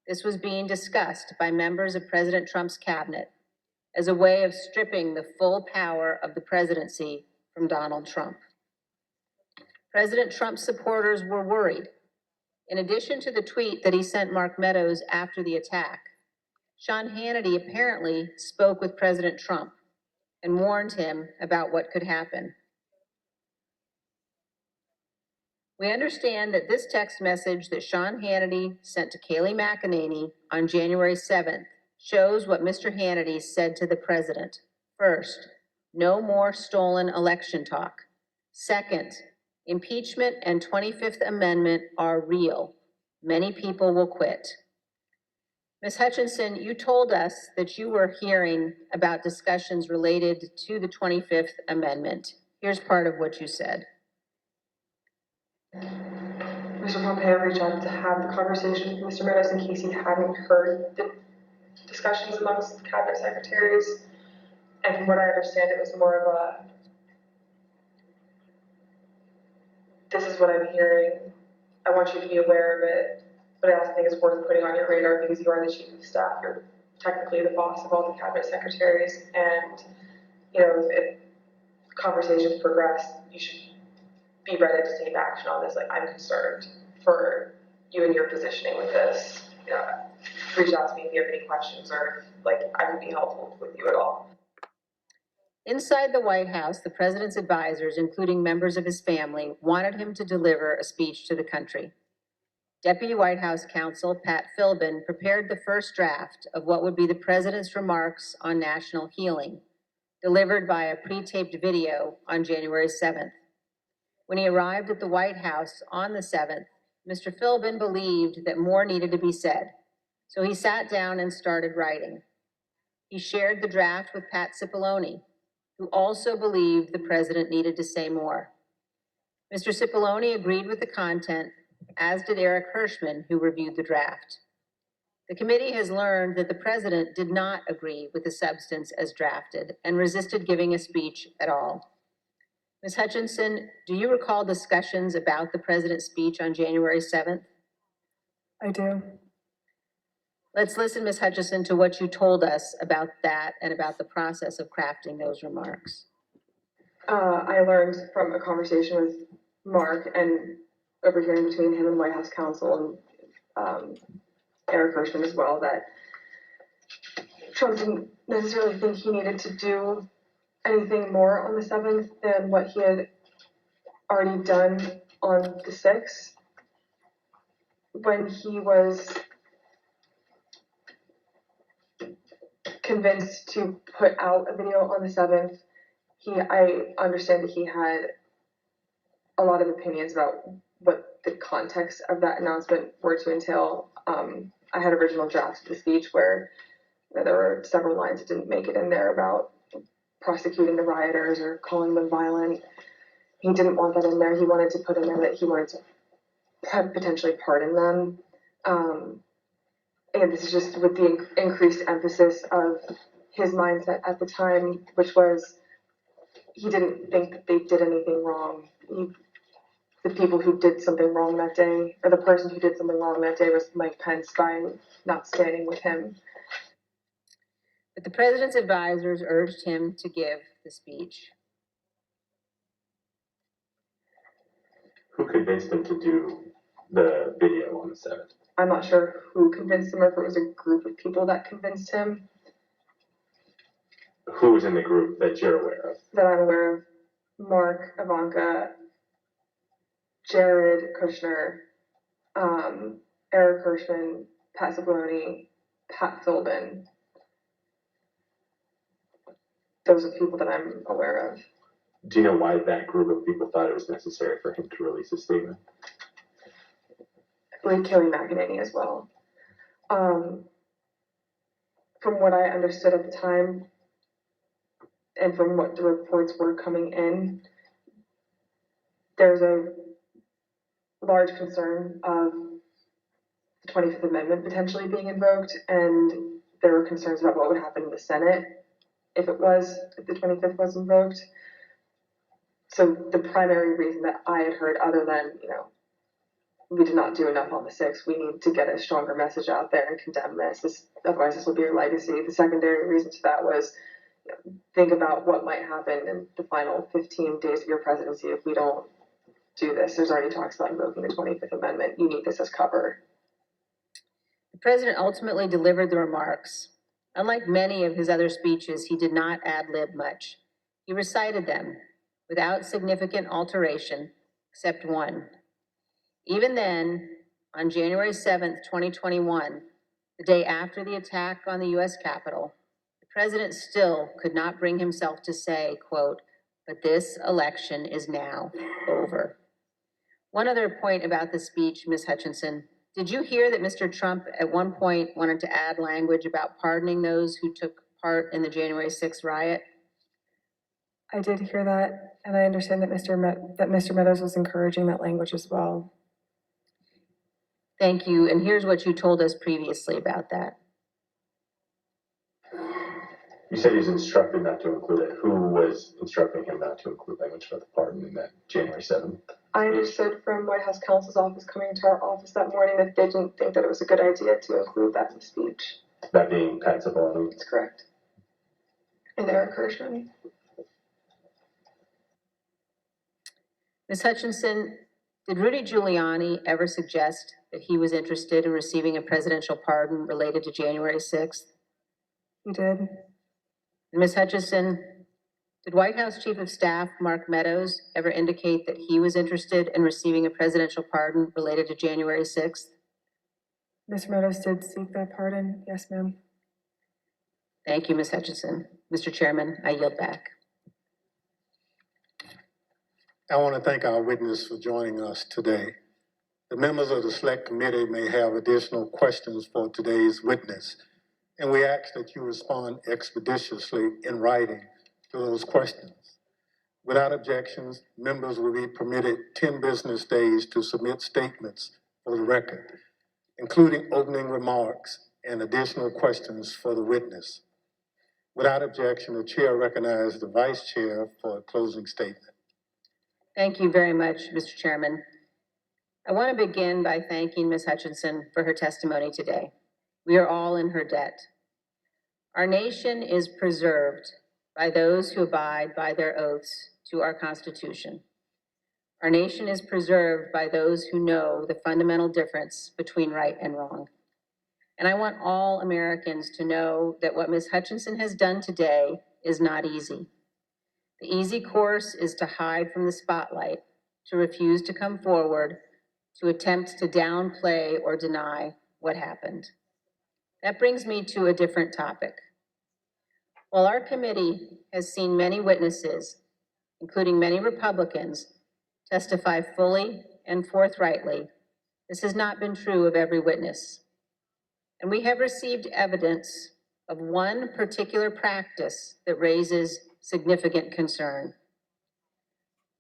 this was being discussed by members of President Trump's cabinet as a way of stripping the full power of the presidency from Donald Trump. President Trump's supporters were worried. In addition to the tweet that he sent Mark Meadows after the attack, Sean Hannity apparently spoke with President Trump and warned him about what could happen. We understand that this text message that Sean Hannity sent to Kayleigh McEnany on January 7th shows what Mr. Hannity said to the president. First, no more stolen election talk. Second, impeachment and 25th Amendment are real. Many people will quit. Ms. Hutchinson, you told us that you were hearing about discussions related to the 25th Amendment. Here's part of what you said. Mr. Pompeo reached out to have the conversation with Mr. Meadows in case he hadn't heard the discussions amongst cabinet secretaries. And from what I understand, it was more of a, this is what I'm hearing. I want you to be aware of it. But I also think it's worth putting on your radar because you are the chief of staff. You're technically the boss of all the cabinet secretaries. And, you know, if conversations progress, you should be ready to take action on this. Like, I'm concerned for you and your positioning with this. Reach out to me if you have any questions or, like, I can be helpful with you at all. Inside the White House, the president's advisors, including members of his family, wanted him to deliver a speech to the country. Deputy White House counsel Pat Philbin prepared the first draft of what would be the president's remarks on national healing, delivered by a pre-taped video on January 7th. When he arrived at the White House on the 7th, Mr. Philbin believed that more needed to be said, so he sat down and started writing. He shared the draft with Pat Cipollone, who also believed the president needed to say more. Mr. Cipollone agreed with the content, as did Eric Hirschman, who reviewed the draft. The committee has learned that the president did not agree with the substance as drafted and resisted giving a speech at all. Ms. Hutchinson, do you recall discussions about the president's speech on January 7th? I do. Let's listen, Ms. Hutchinson, to what you told us about that and about the process of crafting those remarks. I learned from a conversation with Mark and overhearing between him and White House counsel and Eric Hirschman as well that Trump didn't necessarily think he needed to do anything more on the 7th than what he had already done on the 6th. When he was convinced to put out a video on the 7th, I understand that he had a lot of opinions about what the context of that announcement were to entail. I had original drafts of the speech where there were several lines that didn't make it in there about prosecuting the rioters or calling them violent. He didn't want that in there. He wanted to put in there that he wanted to potentially pardon them. And this is just with the increased emphasis of his mindset at the time, which was he didn't think that they did anything wrong. The people who did something wrong that day, or the person who did something wrong that day, was Mike Pence by not standing with him. But the president's advisors urged him to give the speech. Who convinced him to do the video on the 7th? I'm not sure who convinced him or if it was a group of people that convinced him. Who was in the group that you're aware of? That I'm aware of. Mark, Ivanka, Jared Kushner, Eric Hirschman, Pat Cipollone, Pat Philbin. Those are people that I'm aware of. Do you know why that group of people thought it was necessary for him to release a statement? I believe Kayleigh McEnany as well. From what I understood at the time, and from what the reports were coming in, there's a large concern of the 25th Amendment potentially being invoked, and there were concerns about what would happen in the Senate if the 25th was invoked. So the primary reason that I had heard, other than, we did not do enough on the 6th, we need to get a stronger message out there and condemn this. Otherwise this will be your legacy. The secondary reason to that was, think about what might happen in the final 15 days of your presidency if we don't do this. There's already talks about invoking the 25th Amendment. You need this as cover. The president ultimately delivered the remarks. Unlike many of his other speeches, he did not ad-lib much. He recited them without significant alteration, except one. Even then, on January 7th, 2021, the day after the attack on the U.S. Capitol, the president still could not bring himself to say, quote, "But this election is now over." One other point about the speech, Ms. Hutchinson, did you hear that Mr. Trump at one point wanted to add language about pardoning those who took part in the January 6th riot? I did hear that, and I understand that Mr. Meadows was encouraging that language as well. Thank you, and here's what you told us previously about that. You said he was instructed not to include it. Who was instructing him not to include language about the pardon in that January 7th? I understood from White House counsel's office coming into our office that morning that they didn't think that it was a good idea to include that in the speech. That being Pat Cipollone? That's correct. And their encouragement. Ms. Hutchinson, did Rudy Giuliani ever suggest that he was interested in receiving a presidential pardon related to January 6th? He did. Ms. Hutchinson, did White House Chief of Staff Mark Meadows ever indicate that he was interested in receiving a presidential pardon related to January 6th? Mr. Meadows did seek that pardon. Yes, ma'am. Thank you, Ms. Hutchinson. Mr. Chairman, I yield back. I want to thank our witness for joining us today. The members of the Select Committee may have additional questions for today's witness, and we ask that you respond expeditiously in writing to those questions. Without objections, members will be permitted 10 business days to submit statements for the record, including opening remarks and additional questions for the witness. Without objection, the chair recognizes the vice chair for a closing statement. Thank you very much, Mr. Chairman. I want to begin by thanking Ms. Hutchinson for her testimony today. We are all in her debt. Our nation is preserved by those who abide by their oaths to our Constitution. Our nation is preserved by those who know the fundamental difference between right and wrong. And I want all Americans to know that what Ms. Hutchinson has done today is not easy. The easy course is to hide from the spotlight, to refuse to come forward, to attempt to downplay or deny what happened. That brings me to a different topic. While our committee has seen many witnesses, including many Republicans, testify fully and forthrightly, this has not been true of every witness. And we have received evidence of one particular practice that raises significant concern.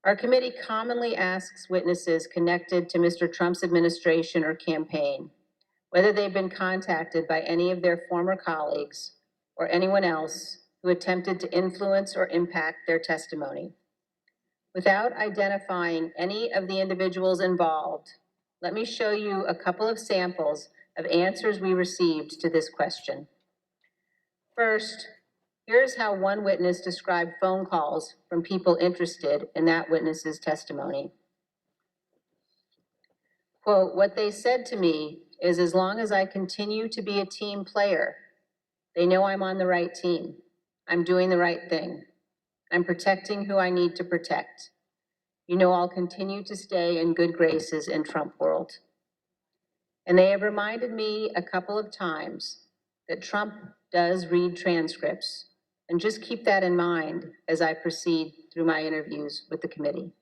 Our committee commonly asks witnesses connected to Mr. Trump's administration or campaign whether they've been contacted by any of their former colleagues or anyone else who attempted to influence or impact their testimony. Without identifying any of the individuals involved, let me show you a couple of samples of answers we received to this question. First, here's how one witness described phone calls from people interested in that witness's testimony. Quote, "What they said to me is as long as I continue to be a team player, they know I'm on the right team. I'm doing the right thing. I'm protecting who I need to protect. You know I'll continue to stay in good graces in Trump world. And they have reminded me a couple of times that Trump does read transcripts, and just keep that in mind as I proceed through my interviews with the committee."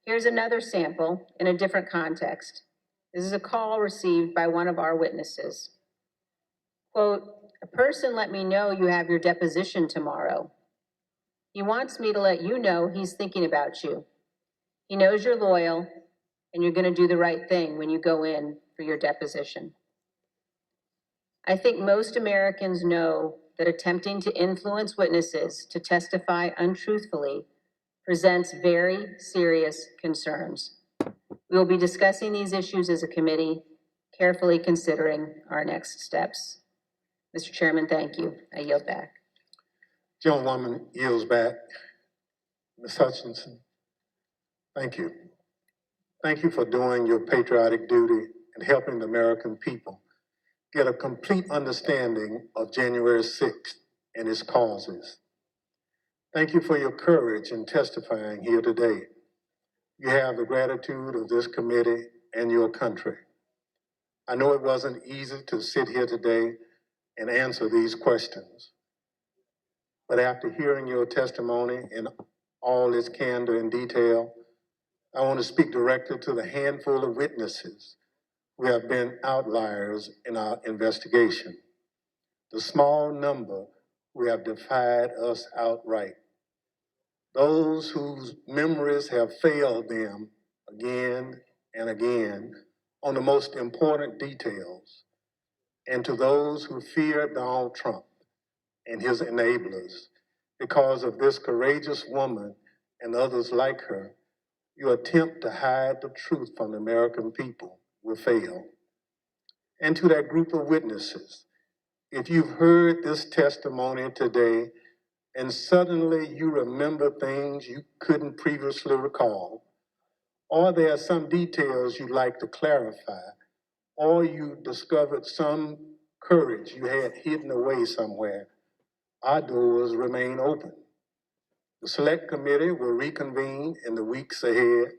Here's another sample in a different context. This is a call received by one of our witnesses. Quote, "A person let me know you have your deposition tomorrow. He wants me to let you know he's thinking about you. He knows you're loyal, and you're going to do the right thing when you go in for your deposition. I think most Americans know that attempting to influence witnesses to testify untruthfully presents very serious concerns. We will be discussing these issues as a committee, carefully considering our next steps. Mr. Chairman, thank you. I yield back. Gentlewoman yields back. Ms. Hutchinson, thank you. Thank you for doing your patriotic duty and helping the American people get a complete understanding of January 6th and its causes. Thank you for your courage in testifying here today. You have the gratitude of this committee and your country. I know it wasn't easy to sit here today and answer these questions, but after hearing your testimony in all its candor and detail, I want to speak directly to the handful of witnesses who have been outliers in our investigation, the small number who have defied us outright, those whose memories have failed them again and again on the most important details, and to those who fear Donald Trump and his enablers. Because of this courageous woman and others like her, your attempt to hide the truth from the American people will fail. And to that group of witnesses, if you've heard this testimony today and suddenly you remember things you couldn't previously recall, or there are some details you'd like to clarify, or you discovered some courage you had hidden away somewhere, our doors remain open. The Select Committee will reconvene in the weeks ahead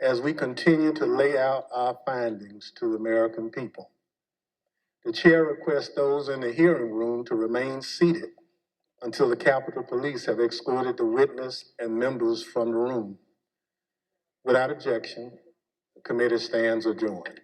as we continue to lay out our findings to the American people. The chair requests those in the hearing room to remain seated until the Capitol Police have escorted the witness and members from the room. Without objection, the committee stands adjourned.